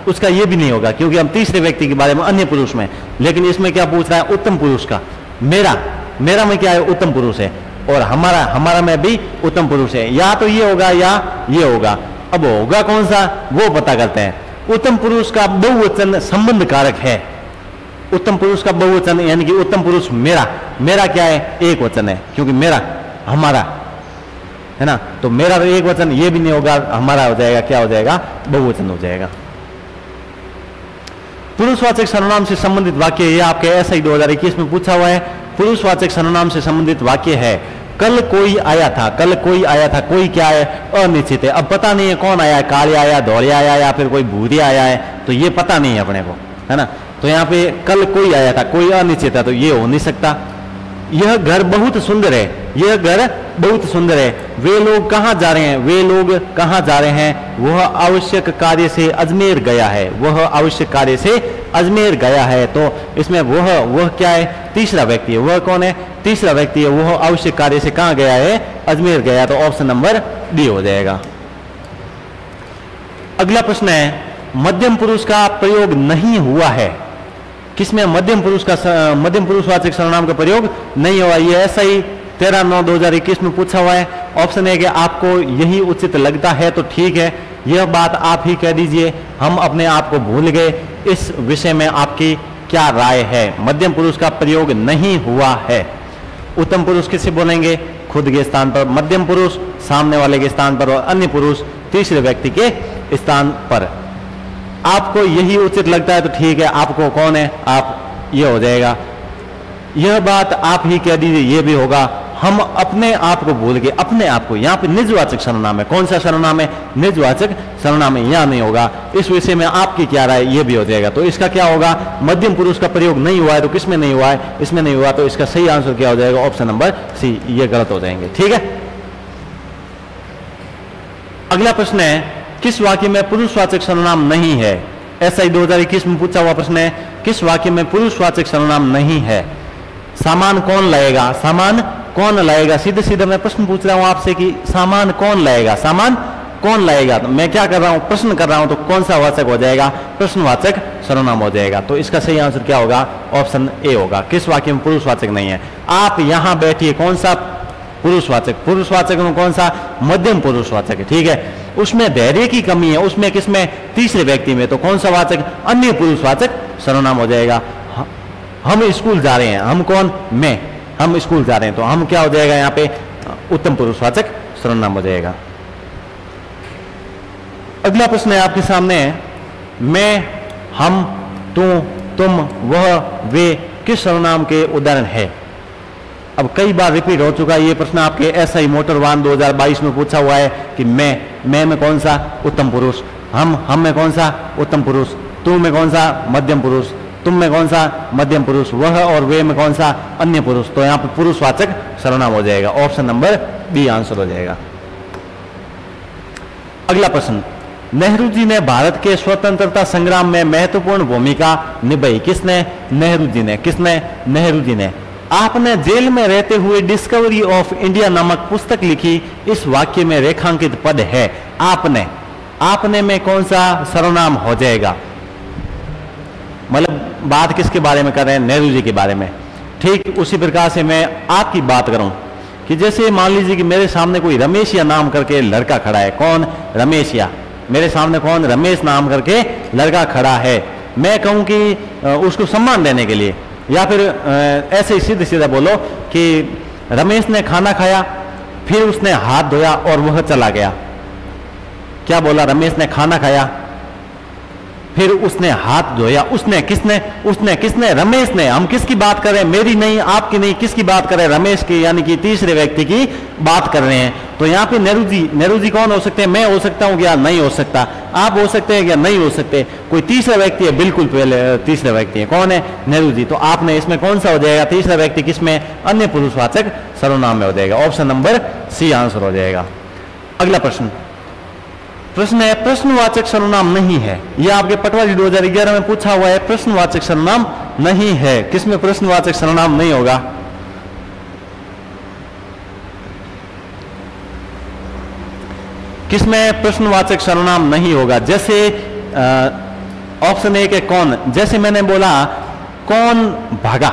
उसका ये भी नहीं होगा, क्योंकि हम तीसरे व्यक्ति के बारे में अन्य पुरुष में। लेकिन इसमें क्या पूछ रहा है? उत्तम पुरुष का। मेरा में क्या है? उत्तम पुरुष है। और हमारा में भी उत्तम पुरुष है। या तो ये होगा या ये होगा। अब होगा कौन सा वो पता करते हैं। उत्तम पुरुष का बहुवचन संबंध कारक है। उत्तम पुरुष का बहुवचन यानी कि उत्तम पुरुष मेरा क्या है? एक वचन है, क्योंकि मेरा हमारा है ना। तो मेरा तो एक वचन, ये भी नहीं होगा, हमारा हो जाएगा। क्या हो जाएगा? बहुवचन हो जाएगा। पुरुषवाचक सर्वनाम से संबंधित वाक्य, ये आपके SI 2021 में पूछा हुआ है। पुरुषवाचक सर्वनाम से संबंधित वाक्य है, कल कोई आया था। कल कोई आया था। कोई क्या है? अनिश्चित है। अब पता नहीं है कौन आया है, काले आया, धौले आया या फिर कोई भूरी आया है, तो ये पता नहीं है अपने को, है ना। तो यहाँ पे कल कोई आया था, कोई अनिश्चित है, तो ये हो नहीं सकता। यह घर बहुत सुंदर है। यह घर बहुत सुंदर है। वे लोग कहाँ जा रहे हैं? वे लोग कहाँ जा रहे हैं? वह आवश्यक कार्य से अजमेर गया है। वह आवश्यक कार्य से अजमेर गया है। तो इसमें वह क्या है? तीसरा व्यक्ति है। वह कौन है? तीसरा व्यक्ति है। वह आवश्यक कार्य से कहाँ गया है? अजमेर गया। तो ऑप्शन नंबर डी हो जाएगा। अगला प्रश्न है, मध्यम पुरुष का प्रयोग नहीं हुआ है। किसमें? मध्यम पुरुषवाचक सर्वनाम का प्रयोग नहीं हुआ। ये SI 13/9/2021 में पूछा हुआ है। ऑप्शन है कि आपको यही उचित लगता है तो ठीक है, यह बात आप ही कह दीजिए, हम अपने आप को भूल गए, इस विषय में आपकी क्या राय है? मध्यम पुरुष का प्रयोग नहीं हुआ है। उत्तम पुरुष किसे बोलेंगे? खुद के स्थान पर, मध्यम पुरुष सामने वाले के स्थान पर और अन्य पुरुष तीसरे व्यक्ति के स्थान पर। आपको यही उचित लगता है तो ठीक है, आपको कौन है? आप, ये हो जाएगा। यह बात आप ही कह दीजिए, ये भी होगा। हम अपने आप को भूल गए, अपने आप को। यहाँ पे निजवाचक सर्वनाम है। कौन सा सर्वनाम है? निजवाचक सर्वनाम है, यहाँ नहीं होगा। इस विषय में आपकी क्या राय? ये भी हो जाएगा। तो इसका क्या होगा? मध्यम पुरुष का प्रयोग नहीं हुआ है, तो किसमें नहीं हुआ है? इसमें नहीं हुआ। तो इसका सही आंसर क्या हो जाएगा? Option number C. ये गलत हो जाएंगे। ठीक है। अगला प्रश्न है, किस वाक्य में पुरुषवाचक सर्वनाम नहीं है? SI 2021 में पूछा हुआ प्रश्न है, किस वाक्य में पुरुषवाचक सर्वनाम नहीं है? सामान कौन लाएगा? सामान कौन लाएगा? सीधे सीधे मैं प्रश्न पूछ रहा हूं आपसे कि सामान कौन लाएगा? सामान कौन लाएगा? तो मैं क्या कर रहा हूं? प्रश्न कर रहा हूं। तो कौन सा वाचक हो जाएगा? प्रश्नवाचक सर्वनाम हो जाएगा। तो इसका सही आंसर क्या होगा? ऑप्शन ए होगा। किस वाक्य में पुरुषवाचक नहीं है? आप यहां बैठिए, कौन सा पुरुषवाचक में कौन सा? मध्यम पुरुषवाचक है। ठीक है। उसमें धैर्य की कमी है। उसमें किसमें? तीसरे व्यक्ति में। तो कौन सा वाचक? अन्य पुरुषवाचक सर्वनाम हो जाएगा। हम स्कूल जा रहे हैं। हम कौन? मैं। हम स्कूल जा रहे हैं, तो हम क्या हो जाएगा? यहाँ पे उत्तम पुरुषवाचक सर्वनाम हो जाएगा। अगला प्रश्न है आपके सामने, मैं, हम, तू, तुम, वह, वे किस सर्वनाम के उदाहरण है? अब कई बार रिपीट हो चुका है ये प्रश्न। आपके SI मोटर वाहन 2022 में पूछा हुआ है कि मैं में कौन सा? उत्तम पुरुष। हम में कौन सा? उत्तम पुरुष। तू में कौन सा? मध्यम पुरुष। तुम में कौन सा? मध्यम पुरुष। वह और वे में कौन सा? अन्य पुरुष। तो यहाँ पर पुरुषवाचक सर्वनाम हो जाएगा। ऑप्शन नंबर बी आंसर हो जाएगा। अगला प्रश्न, नेहरू जी ने भारत के स्वतंत्रता संग्राम में महत्वपूर्ण भूमिका निभाई। किसने? नेहरू जी ने। किसने? नेहरू जी ने। आपने जेल में रहते हुए डिस्कवरी ऑफ इंडिया नामक पुस्तक लिखी। इस वाक्य में रेखांकित पद है आपने। आपने में कौन सा सर्वनाम हो जाएगा? मतलब बात किसके बारे में कर रहे हैं? नेहरू जी के बारे में। ठीक उसी प्रकार से मैं आपकी बात करूं कि जैसे मान लीजिए कि मेरे सामने कोई रमेशिया नाम करके लड़का खड़ा है। कौन? रमेशिया। मेरे सामने कौन? रमेश नाम करके लड़का खड़ा है। मैं कहूं कि उसको सम्मान देने के लिए, या फिर ऐसे ही सीधे सीधा बोलो कि रमेश ने खाना खाया, फिर उसने हाथ धोया और वह चला गया। क्या बोला? रमेश ने खाना खाया, फिर उसने हाथ धोया। उसने किसने? उसने किसने? रमेश ने। हम किसकी बात कर रहे हैं? मेरी नहीं, आपकी नहीं, किसकी बात कर रहे हैं? रमेश की, यानी कि तीसरे व्यक्ति की बात कर रहे हैं। तो यहाँ पे नेहरू जी, नेहरू जी कौन हो सकते हैं? मैं हो सकता हूं क्या? नहीं हो सकता। आप हो सकते हैं क्या? नहीं हो सकते। कोई तीसरा व्यक्ति है, बिल्कुल पहले तीसरा व्यक्ति है। कौन है? नेहरू जी। तो आपने इसमें कौन सा हो जाएगा? तीसरा व्यक्ति किसमें? अन्य पुरुषवाचक सर्वनाम में हो जाएगा। ऑप्शन नंबर सी आंसर हो जाएगा। अगला प्रश्न है प्रश्नवाचक सर्वनाम नहीं है। यह आपके पटवारी 2011 में पूछा हुआ है। प्रश्नवाचक सर्वनाम नहीं है। किसमें प्रश्नवाचक सर्वनाम नहीं होगा? किसमें प्रश्नवाचक सर्वनाम नहीं होगा? जैसे ऑप्शन एक है कौन। जैसे मैंने बोला कौन भागा,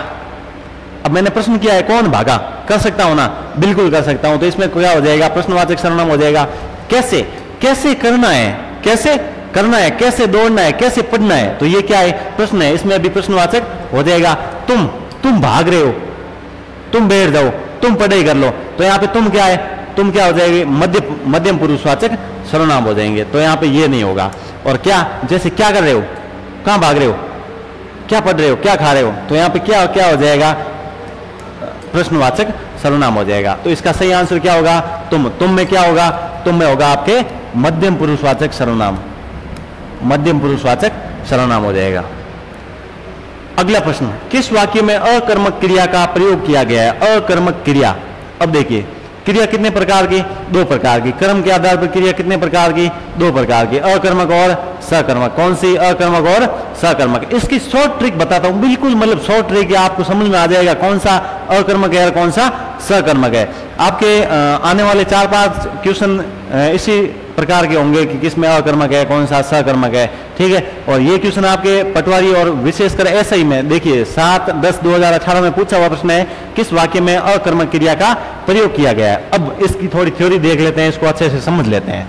अब मैंने प्रश्न किया है कौन भागा, कर सकता हूं ना? बिल्कुल कर सकता हूं। तो इसमें क्या हो जाएगा? प्रश्नवाचक सर्वनाम हो जाएगा। कैसे? कैसे करना है? कैसे करना है? कैसे दौड़ना है? कैसे पढ़ना है? तो ये क्या है? प्रश्न है। इसमें भी प्रश्नवाचक हो जाएगा। तुम भाग रहे हो, तुम बैठ जाओ, तुम पढ़ाई कर लो। तो यहाँ पे तुम क्या है? तुम क्या हो जाएगी? मध्यम पुरुषवाचक सर्वनाम हो जाएंगे। तो यहाँ पे ये नहीं होगा। और क्या? जैसे क्या कर रहे हो, कहां भाग रहे हो, क्या पढ़ रहे हो, क्या खा रहे हो? तो यहाँ पे क्या क्या हो जाएगा? प्रश्नवाचक सर्वनाम हो जाएगा। तो इसका सही आंसर क्या होगा? तुम में क्या होगा? तुम में होगा आपके मध्यम पुरुषवाचक सर्वनाम। मध्यम पुरुषवाचक सर्वनाम हो जाएगा। अगला प्रश्न, किस वाक्य में अकर्मक क्रिया का प्रयोग किया गया है? अकर्मक क्रिया। अब देखिए, क्रिया कितने प्रकार की? दो प्रकार की। कर्म के आधार पर क्रिया कितने प्रकार की? दो प्रकार की, अकर्मक और सकर्मक। कौन सी? अकर्मक और सकर्मक। इसकी शॉर्ट ट्रिक बताता हूं, बिल्कुल मतलब शॉर्ट ट्रिक, आपको समझ में आ जाएगा कौन सा अकर्मक है और कौन सा सकर्मक है। आपके आने वाले 4-5 क्वेश्चन इसी प्रकार के होंगे कि किसमें अकर्मक है, कौन सा सकर्मक है। ठीक है। और ये क्वेश्चन आपके पटवारी और विशेषकर एसआई में देखिए 7/10/2018 में पूछा हुआ प्रश्न है, किस वाक्य में अकर्मक क्रिया का प्रयोग किया गया है। अब इसकी थोड़ी थ्योरी देख लेते हैं, इसको अच्छे से समझ लेते हैं।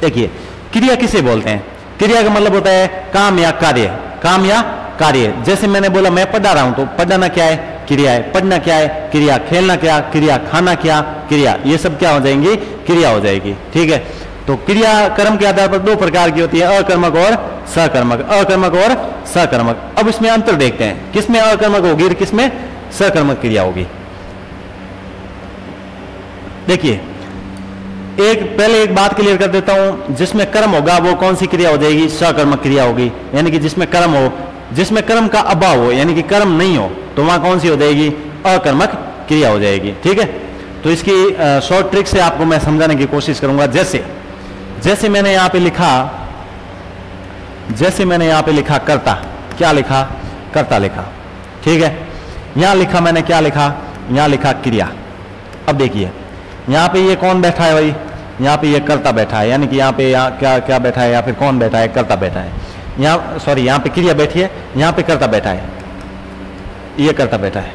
देखिए, क्रिया किसे बोलते हैं? क्रिया का मतलब होता है काम या कार्य। काम या कार्य। जैसे मैंने बोला मैं पढ़ा रहा हूं, तो पढ़ना क्या है? क्रिया है। पढ़ना क्या है? क्रिया। खेलना क्या? क्रिया। खाना क्या? क्रिया। ये सब क्या हो जाएंगी? क्रिया हो जाएगी। ठीक है। तो क्रिया कर्म के आधार पर दो प्रकार की होती है, अकर्मक और सकर्मक। अकर्मक और सकर्मक। अब इसमें अंतर देखते हैं, किसमें अकर्मक होगी और किसमें सकर्मक क्रिया होगी। देखिए, पहले एक बात क्लियर कर देता हूं, जिसमें कर्म होगा वो कौन सी क्रिया हो जाएगी? सकर्मक क्रिया होगी। यानी कि जिसमें कर्म हो, जिसमें कर्म का अभाव हो, यानी कि कर्म नहीं हो, तो वहां कौन सी हो जाएगी? अकर्मक क्रिया हो जाएगी। ठीक है। तो इसकी शॉर्ट ट्रिक से आपको मैं समझाने की कोशिश करूंगा। जैसे मैंने यहां पे लिखा कर्ता। क्या लिखा? कर्ता लिखा। ठीक है। यहां लिखा मैंने क्या लिखा? यहां लिखा क्रिया। अब देखिए, यहां पे ये कौन बैठा है भाई? यहाँ पे ये कर्ता बैठा है, यानी कि यहाँ पे क्या क्या बैठा है? या फिर कौन बैठा है? कर्ता बैठा है। यहाँ सॉरी, यहाँ पे क्रिया बैठी है, यहाँ पे कर्ता बैठा है। ये कर्ता बैठा है,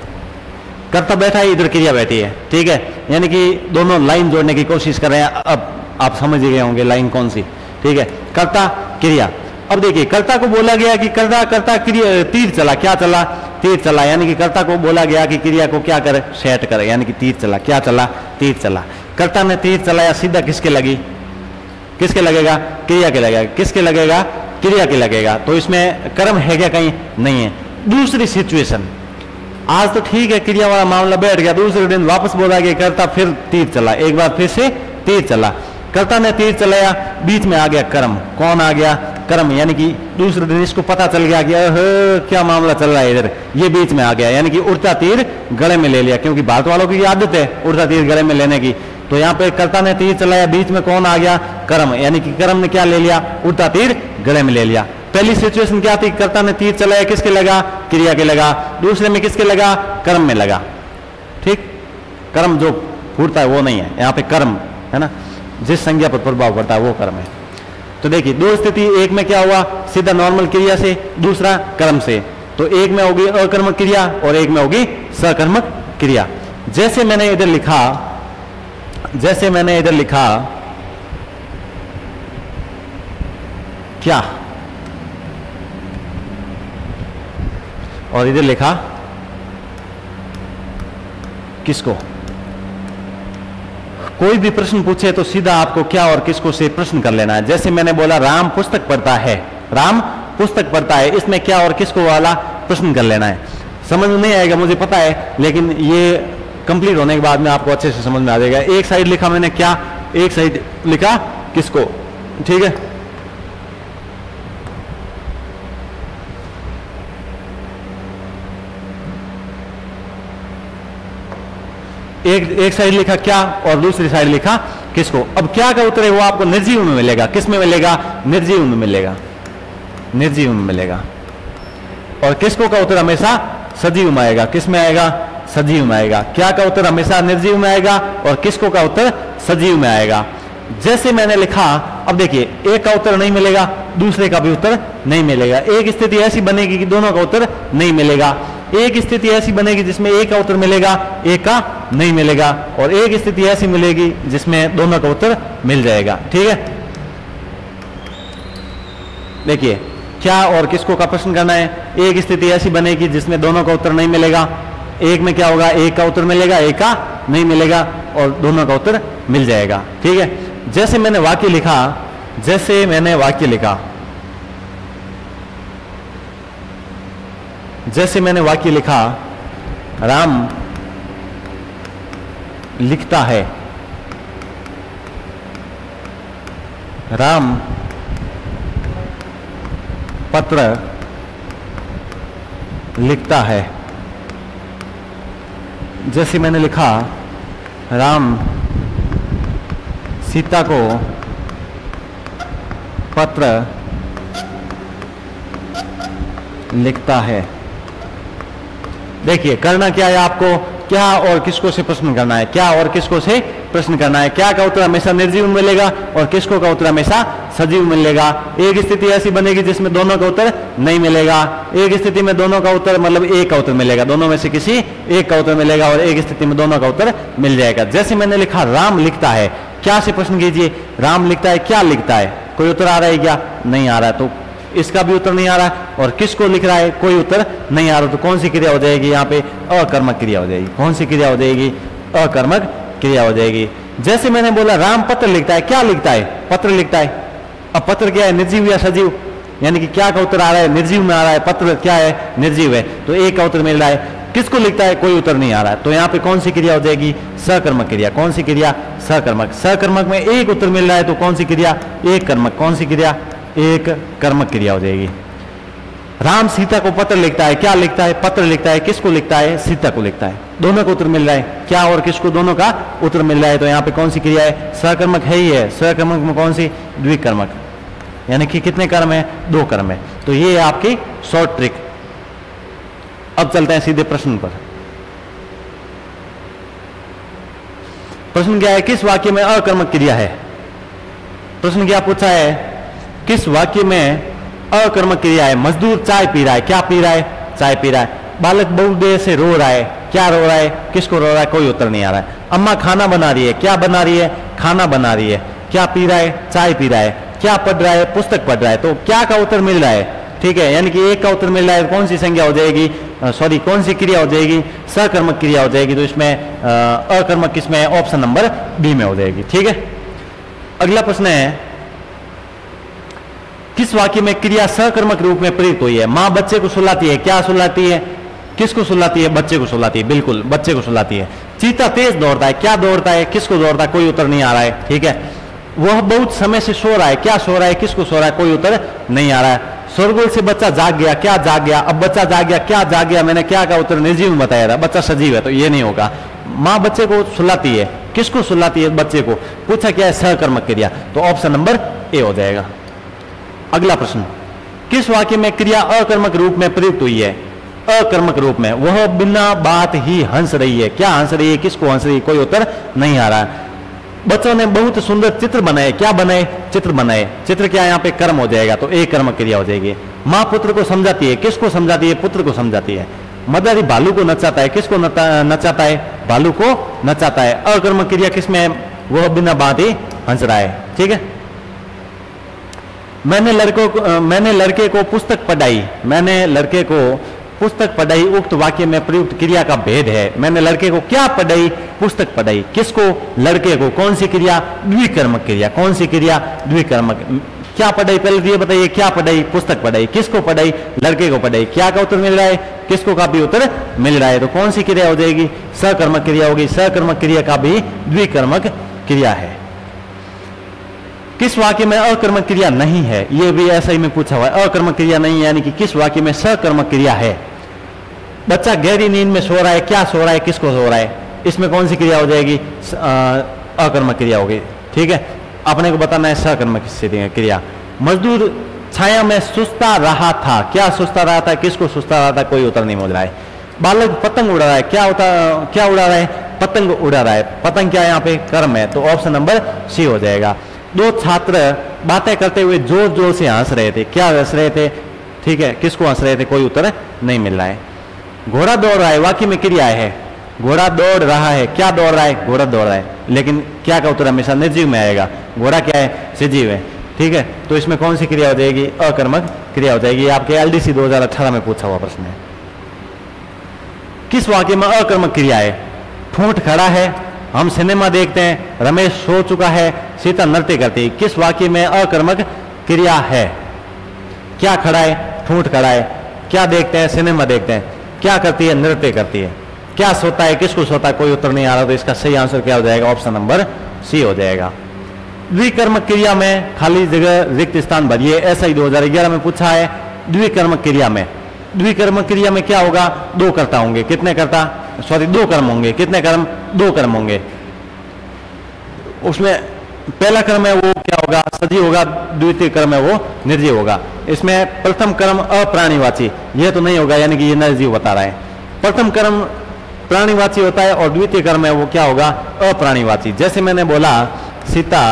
कर्ता बैठा है, इधर क्रिया बैठी है। ठीक है। यानी कि दोनों लाइन जोड़ने की कोशिश कर रहे हैं। अब आप समझ गए होंगे लाइन कौन सी। ठीक है। कर्ता क्रिया। अब देखिए, कर्ता को बोला गया कि कर्ता क्रिया तीर चला। क्या चला? तीर चला। यानी कि कर्ता को बोला गया कि क्रिया को क्या करे? सेट करे। यानी कि तीर चला। क्या चला? तीर चला। कर्ता ने तीर चलाया, सीधा किसके लगी? किसके लगेगा? क्रिया के लगेगा। किसके लगेगा? क्रिया के लगेगा। तो इसमें कर्म है क्या? कहीं नहीं है। दूसरी सिचुएशन, आज तो ठीक है क्रिया वाला मामला बैठ गया, दूसरे दिन वापस बोला गया कर्ता फिर तीर चला, एक बार फिर से तीर चला। कर्ता ने तीर चलाया, बीच में आ गया कर्म। कौन आ गया? कर्म। यानी कि दूसरे दिन इसको पता चल गया कि क्या मामला चल रहा है इधर, ये बीच में आ गया। यानी कि उड़ता तीर गले में ले लिया, क्योंकि भारत वालों की आदत है उड़ता तीर गले में लेने की। तो यहाँ पे कर्ता ने तीर चलाया, बीच में कौन आ गया? कर्म। यानी कि कर्म ने क्या ले लिया? उड़ता तीर गले में ले लिया। पहली सिचुएशन क्या थी, कर्ता ने तीर चलाया, किसके लगा, क्रिया के लगा। दूसरे में किसके लगा, कर्म में लगा। ठीक, कर्म जो फूटता है वो नहीं है, यहाँ पे कर्म है ना, जिस संज्ञा पर प्रभाव पड़ता है वो कर्म है। तो देखिए दो स्थिति, एक में क्या हुआ, सीधा नॉर्मल क्रिया से, दूसरा कर्म से। तो एक में होगी अकर्मक क्रिया और एक में होगी सकर्मक क्रिया। जैसे मैंने इधर लिखा क्या, और इधर लिखा किसको। कोई भी प्रश्न पूछे तो सीधा आपको क्या और किसको से प्रश्न कर लेना है। जैसे मैंने बोला राम पुस्तक पढ़ता है, राम पुस्तक पढ़ता है, इसमें क्या और किसको वाला प्रश्न कर लेना है। समझ में नहीं आएगा मुझे पता है, लेकिन ये कंप्लीट होने के बाद में आपको अच्छे से समझ में आ जाएगा। एक साइड लिखा मैंने क्या, एक साइड लिखा किसको। ठीक है, एक साइड लिखा क्या और दूसरी साइड लिखा किसको। अब क्या का उत्तर है वो आपको निर्जीव में मिलेगा। किस में मिलेगा, निर्जीव में मिलेगा, निर्जीव में मिलेगा। और किसको का उत्तर हमेशा सजीव में आएगा। किस में आएगा, सजीव में आएगा। क्या का उत्तर हमेशा निर्जीव में आएगा और किसको का उत्तर सजीव में आएगा। जैसे मैंने लिखा, अब देखिए एक का उत्तर नहीं मिलेगा, दूसरे का भी उत्तर नहीं मिलेगा। एक स्थिति ऐसी बनेगी कि दोनों का उत्तर नहीं मिलेगा, एक स्थिति ऐसी बनेगी जिसमें एक का उत्तर मिलेगा, एक का नहीं मिलेगा, और एक स्थिति ऐसी मिलेगी जिसमें दोनों का उत्तर मिल जाएगा। ठीक है, देखिए क्या और किसको का प्रश्न करना है। एक स्थिति ऐसी बनेगी जिसमें दोनों का उत्तर नहीं मिलेगा, एक में क्या होगा, एक का उत्तर मिलेगा, एक का नहीं मिलेगा, और दोनों का उत्तर मिल जाएगा। ठीक है, जैसे मैंने वाक्य लिखा, राम लिखता है, राम पत्र लिखता है। जैसे मैंने लिखा, राम सीता को पत्र लिखता है। देखिए करना क्या है आपको, क्या और किसको से प्रश्न करना है, क्या और किसको से प्रश्न करना है। क्या का उत्तर हमेशा निर्जीव मिलेगा और किसको का उत्तर हमेशा सजीव मिलेगा। एक स्थिति ऐसी बनेगी जिसमें दोनों का उत्तर नहीं मिलेगा, एक स्थिति में दोनों का उत्तर मतलब एक का उत्तर मिलेगा, दोनों में से किसी एक का उत्तर मिलेगा, और एक स्थिति में दोनों का उत्तर मिल जाएगा। जैसे मैंने लिखा राम लिखता है, क्या से प्रश्न कीजिए, राम लिखता है, क्या लिखता है, कोई उत्तर आ रहा है क्या, नहीं आ रहा है, तो इसका भी उत्तर नहीं आ रहा। और किसको लिख रहा है, कोई उत्तर नहीं आ रहा, तो कौन सी क्रिया हो जाएगी यहाँ पे, अकर्मक क्रिया हो जाएगी। कौन सी क्रिया हो जाएगी, अकर्मक क्रिया हो जाएगी। जैसे मैंने बोला राम पत्र लिखता है, क्या लिखता है, पत्र लिखता है। अब पत्र क्या है, निर्जीव या सजीव, यानी कि क्या का उत्तर आ रहा है, निर्जीव में आ रहा है, पत्र क्या है, निर्जीव है, तो एक का उत्तर मिल रहा है। किसको लिखता है, कोई उत्तर नहीं आ रहा है, तो यहाँ पे कौन सी क्रिया हो जाएगी, सकर्मक क्रिया। कौन सी क्रिया, सकर्मक। सकर्मक में एक उत्तर मिल रहा है, तो कौन सी क्रिया, एक कर्मक। कौन सी क्रिया, एक कर्मक क्रिया हो जाएगी। राम सीता को पत्र लिखता है, क्या लिखता है, पत्र लिखता है, किसको लिखता है, सीता को लिखता है। दोनों को उत्तर मिल रहा है, क्या और किसको, दोनों का उत्तर मिल रहा है, तो यहाँ पे कौन सी क्रिया है, सकर्मक है ही है। सकर्मक में कौन सी, द्विकर्मक, यानी कि कितने कर्म है, दो कर्म है। तो ये है आपकी शॉर्ट ट्रिक। अब चलते हैं सीधे प्रश्न पर। प्रश्न क्या है, किस वाक्य में अकर्मक क्रिया है। प्रश्न क्या पूछा है, किस वाक्य में अकर्मक क्रिया है। मजदूर चाय पी रहा है, क्या पी रहा है, चाय पी रहा है। बालक बहुत देर से रो रहा है, क्या रो रहा है, किसको रो रहा है, कोई उत्तर नहीं आ रहा है। अम्मा खाना बना रही है, क्या बना रही है, खाना बना रही है। क्या पी रहा है, चाय पी रहा है। क्या पढ़ रहा है, पुस्तक पढ़ रहा है। तो क्या का उत्तर मिल रहा है, ठीक है, यानी कि एक का उत्तर मिल रहा है, कौन सी संज्ञा हो जाएगी, सॉरी कौन सी क्रिया हो जाएगी, सकर्मक क्रिया हो जाएगी। तो इसमें अकर्मक किसमें है, ऑप्शन नंबर बी में हो जाएगी। ठीक है, अगला प्रश्न है, किस वाक्य में क्रिया सकर्मक रूप में प्रयुक्त हुई है। मां बच्चे को सुलाती है, क्या सुलाती है, किसको सुलाती है, बच्चे को सुलाती है, बिल्कुल बच्चे को सुलाती है। चीता तेज दौड़ता है, क्या दौड़ता है, किसको दौड़ता है, कोई उत्तर नहीं आ रहा है। ठीक है, वह बहुत समय से सो रहा है, क्या सो रहा है, किसको सो रहा है, कोई उत्तर नहीं आ रहा है। शोरगुल से बच्चा जाग गया, क्या जाग गया, अब बच्चा जाग गया, क्या जाग गया, मैंने क्या का उत्तर निर्जीव में बताया था, बच्चा सजीव है, तो ये नहीं होगा। मां बच्चे को सुलाती है, किसको सुलाती है, बच्चे को। पूछा क्या है, सकर्मक क्रिया, तो ऑप्शन नंबर ए हो जाएगा। अगला प्रश्न, किस वाक्य में क्रिया अकर्मक रूप में प्रयुक्त हुई है? अकर्मक रूप में। वह बिना बात ही हंस रही है। क्या हंस रही है? किसको हंस रही है? कोई उत्तर नहीं आ रहा। बच्चों ने बहुत सुंदर चित्र बनाए। क्या बनाए? चित्र बनाए। चित्र क्या यहाँ पे कर्म हो जाएगा, तो एक कर्मक क्रिया हो जाएगी। माँ पुत्र को समझाती है। किसको समझाती है? पुत्र को समझाती है। मदारी भालू को नचाता है। किसको नचाता है? भालू को नचाता है। अकर्मक क्रिया किसमें है? वह बिना बात ही हंस रहा है। ठीक है। मैंने लड़के को पुस्तक पढ़ाई। मैंने लड़के को पुस्तक पढ़ाई उक्त वाक्य में प्रयुक्त क्रिया का भेद है। मैंने लड़के को क्या पढ़ाई? पुस्तक पढ़ाई। किसको? लड़के को। कौन सी क्रिया? द्विकर्मक क्रिया। कौन सी क्रिया? द्विकर्मक। क्या पढ़ाई? पहले ये बताइए, क्या पढ़ाई? पुस्तक पढ़ाई। किसको पढ़ाई? लड़के को पढ़ाई। क्या का उत्तर मिल रहा है? किसको का भी उत्तर मिल रहा है। तो कौन सी क्रिया हो जाएगी? सकर्मक क्रिया होगी। सकर्मक क्रिया का भी द्विकर्मक क्रिया है। किस वाक्य में अकर्मक क्रिया नहीं है? यह भी ऐसा ही में पूछा हुआ है। अकर्मक क्रिया नहीं है, यानी कि किस वाक्य में सकर्मक क्रिया है? बच्चा गहरी नींद में सो रहा है। क्या सो रहा है? किसको सो रहा है? इसमें कौन सी क्रिया हो जाएगी? अकर्मक क्रिया होगी। ठीक है। अपने को बताना है सकर्मक क्रिया। मजदूर छाया में सुस्ता रहा था। क्या सुस्ता रहा था? किसको सुस्ता रहा था? कोई उत्तर नहीं मिल रहा है। बालक पतंग उड़ा रहा है। क्या उड़ा रहा है? पतंग उड़ा रहा है। पतंग क्या यहाँ पे? कर्म है, तो ऑप्शन नंबर सी हो जाएगा। दो छात्र बातें करते हुए जोर जोर से हंस रहे थे। क्या हंस रहे थे? ठीक है। किसको हंस रहे थे? कोई उत्तर नहीं मिल रहा है। घोड़ा दौड़ रहा है। वाक्य में क्रिया है। घोड़ा दौड़ रहा है। क्या दौड़ रहा है? घोड़ा दौड़ रहा है। लेकिन क्या का उत्तर हमेशा निर्जीव में आएगा। घोड़ा क्या है? सजीव है। ठीक है। तो इसमें कौन सी क्रिया हो जाएगी? अकर्मक क्रिया हो जाएगी। आपके एलडीसी 2018 में पूछा हुआ प्रश्न है। किस वाक्य में अकर्मक क्रिया है? ठूंठ खड़ा है। हम सिनेमा देखते हैं। रमेश सो चुका है। सीता नृत्य करती है। किस वाक्य में अकर्मक क्रिया है? क्या खड़ा है? ठूंठ खड़ा है। क्या देखते हैं? सिनेमा देखते हैं। क्या करती है? नृत्य करती है। क्या सोता है? किसको सोता है? कोई उत्तर नहीं आ रहा, तो इसका सही आंसर क्या हो जाएगा? ऑप्शन नंबर सी हो जाएगा। द्विकर्मक क्रिया में खाली जगह रिक्त स्थान भरिए। ऐसा ही 2011 में पूछा है। द्विकर्मक क्रिया में क्या होगा? दो कर्ता होंगे। कितने कर्ता? सॉरी, दो कर्म होंगे। कितने कर्म? दो कर्म होंगे। उसमें पहला कर्म है वो क्या होगा? सजीव होगा। द्वितीय कर्म है वो निर्जीव होगा। इसमें प्रथम कर्म अप्राणीवाची, यह तो नहीं होगा, यानी कि ये निर्जीव बता रहा है। प्रथम कर्म प्राणीवाची होता है और द्वितीय कर्म है वो क्या होगा? अप्राणीवाची। जैसे मैंने बोला सीता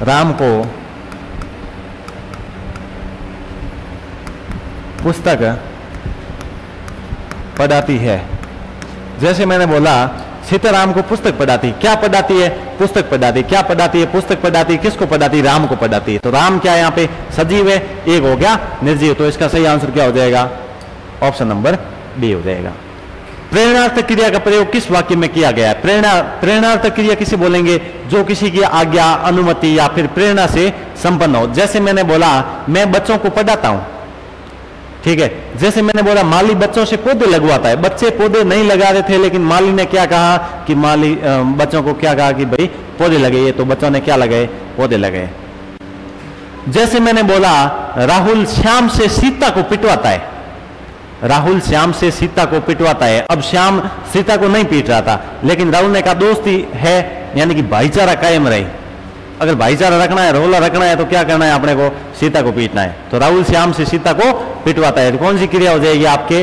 राम को पुस्तक पढ़ाती है। जैसे मैंने बोला सीताराम को पुस्तक पढ़ाती। क्या पढ़ाती है? पुस्तक पढ़ाती। क्या पढ़ाती है? पुस्तक पढ़ाती। किसको पढ़ाती? राम को पढ़ाती है। तो राम क्या है यहाँ पे? सजीव है। एक हो गया निर्जीव, तो इसका सही आंसर क्या हो जाएगा? ऑप्शन नंबर बी हो जाएगा। प्रेरणार्थक क्रिया का प्रयोग किस वाक्य में किया गया है? प्रेरणार्थक क्रिया किसे बोलेंगे? जो किसी की आज्ञा, अनुमति या फिर प्रेरणा से संपन्न हो। जैसे मैंने बोला मैं बच्चों को पढ़ाता हूं। ठीक है। जैसे मैंने बोला माली बच्चों से पौधे लगवाता है। बच्चे पौधे नहीं लगा रहे थे, लेकिन माली ने क्या कहा कि माली बच्चों को क्या कहा कि भाई पौधे लगाइए, तो बच्चों ने क्या लगाए? पौधे लगाए। जैसे मैंने बोला राहुल श्याम से सीता को पिटवाता है। राहुल श्याम से सीता को पिटवाता है। अब श्याम सीता को नहीं पीट रहा था, लेकिन राहुल ने कहा दोस्ती है, यानी कि भाईचारा कायम रहे। अगर भाईचारा रखना है, रोला रखना है, तो क्या करना है? अपने को सीता को पीटना है। तो राहुल श्याम से सीता को पिटवाता है। तो कौन सी क्रिया हो जाएगी? आपके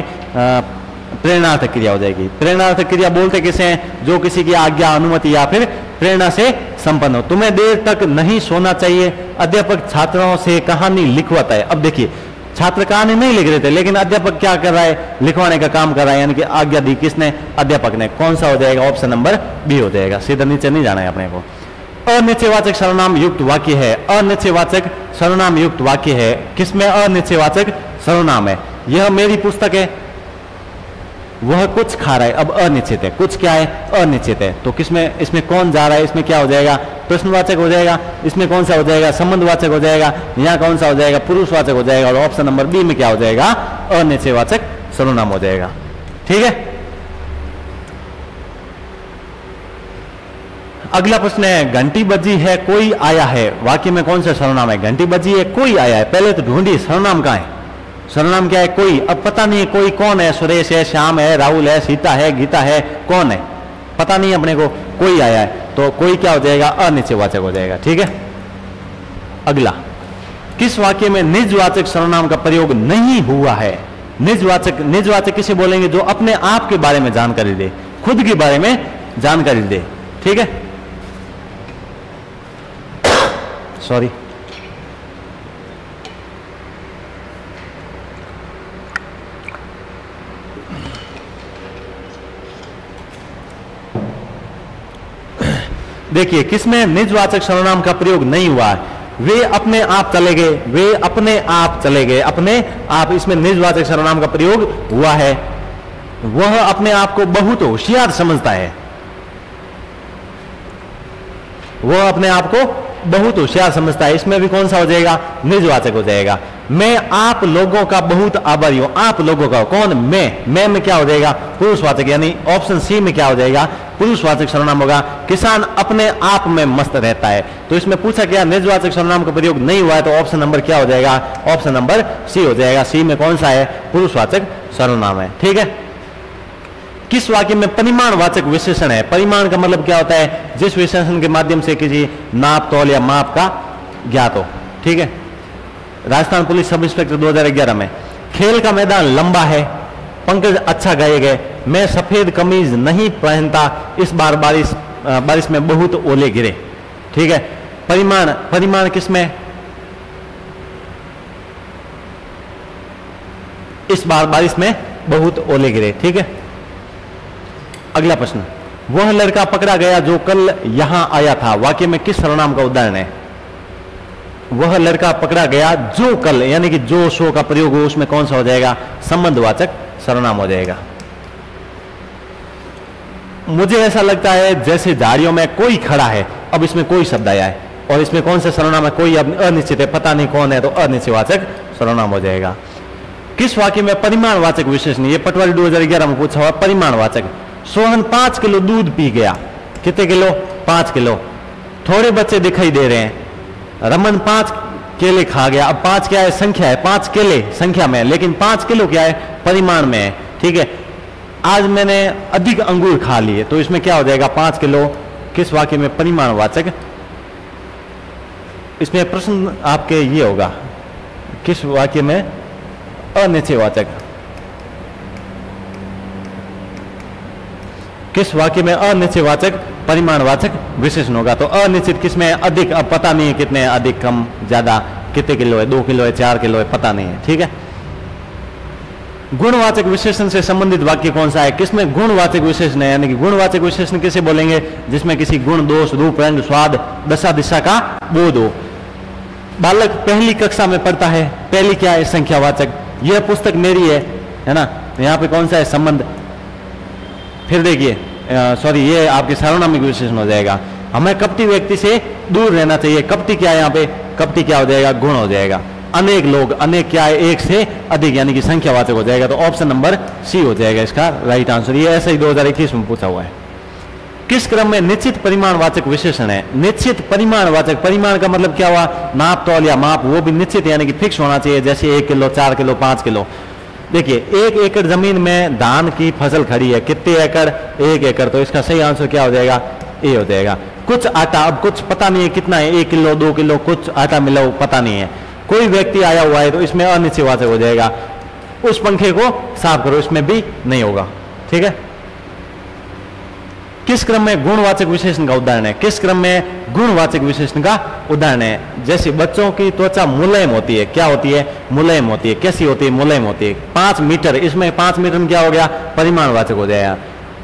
प्रेरणार्थक क्रिया हो जाएगी। प्रेरणार्थक क्रिया बोलते किसे हैं? जो किसी की आज्ञा, अनुमति या फिर प्रेरणा से संपन्न हो। तुम्हें देर तक नहीं सोना चाहिए। अध्यापक छात्रों से कहानी लिखवाता है। अब देखिए छात्र कहानी नहीं लिख रहे थे, लेकिन अध्यापक क्या कर रहा है? लिखवाने का काम कर रहा है, यानी कि आज्ञा दी किसने? अध्यापक ने। कौन सा हो जाएगा? ऑप्शन नंबर बी हो जाएगा। सीधा नीचे नहीं जाना है अपने को। अनिश्चयवाचक सर्वनाम युक्त वाक्य है। अनिश्चयवाचक सर्वनाम युक्त वाक्य है। किसमें अनिश्चयवाचक सर्वनाम है? यह मेरी पुस्तक है। वह कुछ खा रहा है। अब अनिश्चित है। कुछ क्या है? अनिश्चित है। तो किसमें? इसमें कौन जा रहा है? इसमें क्या हो जाएगा? प्रश्नवाचक हो जाएगा। इसमें कौन सा हो जाएगा? संबंधवाचक हो जाएगा। यहाँ कौन सा हो जाएगा? पुरुषवाचक हो जाएगा। और ऑप्शन नंबर बी में क्या हो जाएगा? अनिश्चयवाचक सर्वनाम हो जाएगा। ठीक है। अगला प्रश्न है घंटी बजी है, कोई आया है। वाक्य में कौन सा सर्वनाम है? घंटी बजी है, कोई आया है। पहले तो ढूंढिए सर्वनाम कहाँ है? सर्वनाम क्या है? कोई। अब पता नहीं है कोई कौन है। सुरेश है, श्याम है, राहुल है, सीता है, गीता है, कौन है पता नहीं अपने को। कोई आया है, तो कोई क्या हो जाएगा? अनिश्चयवाचक हो जाएगा। ठीक है। अगला किस वाक्य में निजवाचक सर्वनाम का प्रयोग नहीं हुआ है? निजवाचक किसे बोलेंगे? जो अपने आप के बारे में जानकारी दे, खुद के बारे में जानकारी दे। ठीक है, सॉरी। देखिए, किसमें निजवाचक सर्वनाम का प्रयोग नहीं हुआ है? वे अपने आप चले गए, वे अपने आप चले गए, अपने आप, इसमें निजवाचक सर्वनाम का प्रयोग हुआ है। वह अपने आप को बहुत होशियार समझता है, वह अपने आप को बहुत होशियार समझता है, इसमें भी कौन सा हो जाएगा? निजवाचक हो जाएगा। मैं आप लोगों का बहुत आभारी हूं। आप लोगों का, कौन? मैं में क्या हो जाएगा? पुरुषवाचक, यानी ऑप्शन सी में क्या हो जाएगा? पुरुषवाचक सर्वनाम होगा। किसान अपने आप में मस्त रहता है। तो इसमें पूछा क्या? निजवाचक सर्वनाम का प्रयोग नहीं हुआ है, तो ऑप्शन नंबर क्या हो जाएगा? ऑप्शन नंबर सी हो जाएगा। सी में कौन सा है? पुरुषवाचक सर्वनाम है। ठीक है, किस वाक्य में परिमाणवाचक विशेषण है? परिमाण का मतलब क्या होता है? जिस विशेषण के माध्यम से किसी नाप, तौल या माप का ज्ञात हो। ठीक है, राजस्थान पुलिस सब इंस्पेक्टर 2011 में। खेल का मैदान लंबा है, पंकज अच्छा गाए गए, मैं सफेद कमीज नहीं पहनता, इस बार बारिश में बहुत ओले गिरे। ठीक है, परिमाण किसमें? इस बार बारिश में बहुत ओले गिरे। ठीक है, अगला प्रश्न, वह लड़का पकड़ा गया जो कल यहां आया था, वाक्य में किस सर्वनाम का उदाहरण है? वह लड़का पकड़ा गया जो कल, यानी कि जो शो का प्रयोग हो, उसमें कौन सा हो जाएगा? संबंधवाचक सर्वनाम हो जाएगा। मुझे ऐसा लगता है जैसे झाड़ियों में कोई खड़ा है। अब इसमें कोई शब्द आया है और इसमें कौन सा सर्वनाम है? कोई अनिश्चित है, पता नहीं कौन है, तो अनिश्चितवाचक सर्वनाम हो जाएगा। किस वाक्य में परिमाणवाचक विशेषण? ये पटवारी 2011 में पूछा हुआ परिमाणवाचक। सोहन 5 किलो दूध पी गया। कितने किलो? 5 किलो। थोड़े बच्चे दिखाई दे रहे हैं। रमन 5 केले खा गया। अब 5 क्या है? संख्या है। 5 केले संख्या में, लेकिन 5 किलो क्या है? परिमाण में है। ठीक है, आज मैंने अधिक अंगूर खा लिए, तो इसमें क्या हो जाएगा? 5 किलो। किस वाक्य में परिमाणवाचक? इसमें प्रश्न आपके ये होगा, किस वाक्य में अनिश्चयवाचक? किस वाक्य में अनिश्चयवाचक परिमाणवाचक विशेषण होगा? तो अनिश्चित किसमें? अधिक। अब पता नहीं है कितने, अधिक, कम, ज्यादा, कितने किलो है, 2 किलो है, 4 किलो है, पता नहीं है। ठीक है, गुणवाचक विशेषण से संबंधित वाक्य कौन सा है? किसमें गुणवाचक विशेषण है? यानी कि गुणवाचक विशेषण किसे बोलेंगे? जिसमें किसी गुण, दोष, रूप, रंग, स्वाद, दशा, दिशा का बोध हो। बालक पहली कक्षा में पढ़ता है। पहली क्या है? संख्यावाचक। यह पुस्तक मेरी है ना? यहां पे कौन सा है? संबंध। फिर देखिए, सॉरी, ये आपके सार्वनामिक विशेषण हो जाएगा। हमें कपटी व्यक्ति से दूर रहना चाहिए। कपटी क्या है? यहाँ पे कपटी क्या हो जाएगा? गुण हो जाएगा। अनेक लोग, अनेक क्या है? एक से अधिक, यानी कि संख्यावाचक हो जाएगा। तो ऑप्शन नंबर सी हो जाएगा इसका राइट आंसर। ये ऐसा ही 2021 में पूछा हुआ है। किस क्रम में निश्चित परिमाणवाचक विशेषण है? निश्चित परिमाणवाचक, परिमाण का मतलब क्या हुआ? नाप, तौल या माप, वो भी निश्चित यानी कि फिक्स होना चाहिए। जैसे 1 किलो, 4 किलो, 5 किलो। देखिए, 1 एकड़ जमीन में धान की फसल खड़ी है। कितने एकड़? 1 एकड़। तो इसका सही आंसर क्या हो जाएगा? ए हो जाएगा। कुछ आटा, अब कुछ पता नहीं है कितना है, 1 किलो, 2 किलो, कुछ आटा मिला हो, पता नहीं है। कोई व्यक्ति आया हुआ है, तो इसमें अनिश्चयवाचक हो जाएगा। उस पंखे को साफ करो, इसमें भी नहीं होगा। ठीक है, किस क्रम में गुणवाचक विशेषण का उदाहरण है? किस क्रम में गुणवाचक विशेषण का उदाहरण है? जैसे बच्चों की त्वचा मुलायम होती है। क्या होती है? मुलायम होती है। कैसी होती है? मुलायम होती है। 5 मीटर, इसमें 5 मीटर में क्या हो गया? परिमाणवाचक हो जाएगा।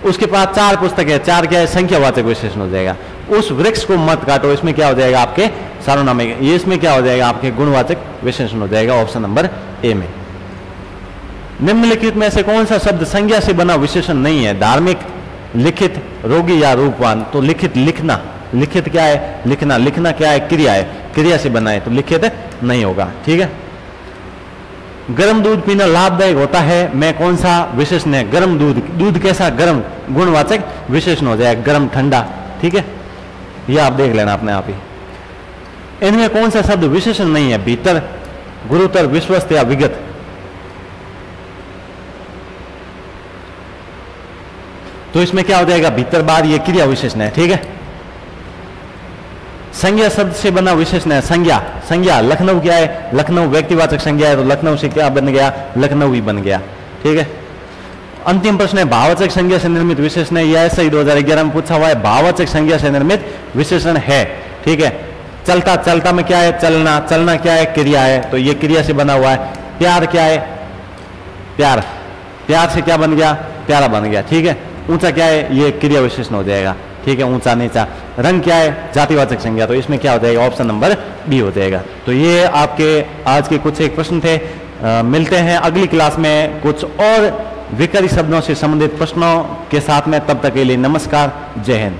उसके पास 4 पुस्तक है। 4 क्या है? संख्यावाचक विशेषण हो जाएगा। उस वृक्ष को मत काटो, इसमें क्या हो जाएगा? आपके सार्वनामिक। ये इसमें क्या हो जाएगा? आपके गुणवाचक विशेषण हो जाएगा ऑप्शन नंबर ए में। निम्नलिखित में से कौन सा शब्द संज्ञा से बना विशेषण नहीं है? धार्मिक, लिखित, रोगी या रूपवान। तो लिखित, लिखना। लिखित क्या है? लिखना। लिखना क्या है? क्रिया है। क्रिया से बना है, तो लिखित नहीं होगा। ठीक है, गर्म दूध पीना लाभदायक होता है, मैं कौन सा विशेषण है? गर्म दूध। दूध कैसा? गर्म। गुणवाचक विशेषण हो जाएगा। गर्म, ठंडा। ठीक है, ये आप देख लेना अपने आप ही। इनमें कौन सा शब्द विशेषण नहीं है? भीतर, गुरुतर, विश्वस्त या विगत। तो इसमें क्या हो जाएगा? भीतर, बाहर, ये क्रिया विशेषण है। ठीक है, संज्ञा शब्द से बना विशेषण है संज्ञा। संज्ञा लखनऊ क्या है, लखनऊ व्यक्तिवाचक संज्ञा है, तो लखनऊ से क्या बन गया, लखनऊ ही बन गया। ठीक है। अंतिम प्रश्न है भाववाचक संज्ञा से निर्मित विशेषण है, यह ऐसा ही 2011 में पूछा हुआ है, भाववाचक संज्ञा से निर्मित विशेषण है। ठीक है। चलता, चलता में क्या है, चलना, चलना क्या है, क्रिया है, तो ये क्रिया से बना हुआ है। प्यार क्या है, प्यार, प्यार से क्या बन गया, प्यारा बन गया। ठीक है। ऊंचा क्या है, ये क्रिया विशेषण हो जाएगा। ठीक है, ऊंचा नीचा। रंग क्या है, जातिवाचक संज्ञा, तो इसमें क्या हो जाएगा, ऑप्शन नंबर बी हो जाएगा। तो ये आपके आज के कुछ एक प्रश्न थे। मिलते हैं अगली क्लास में कुछ और विकरी शब्दों से संबंधित प्रश्नों के साथ में। तब तक के लिए नमस्कार, जय हिंद।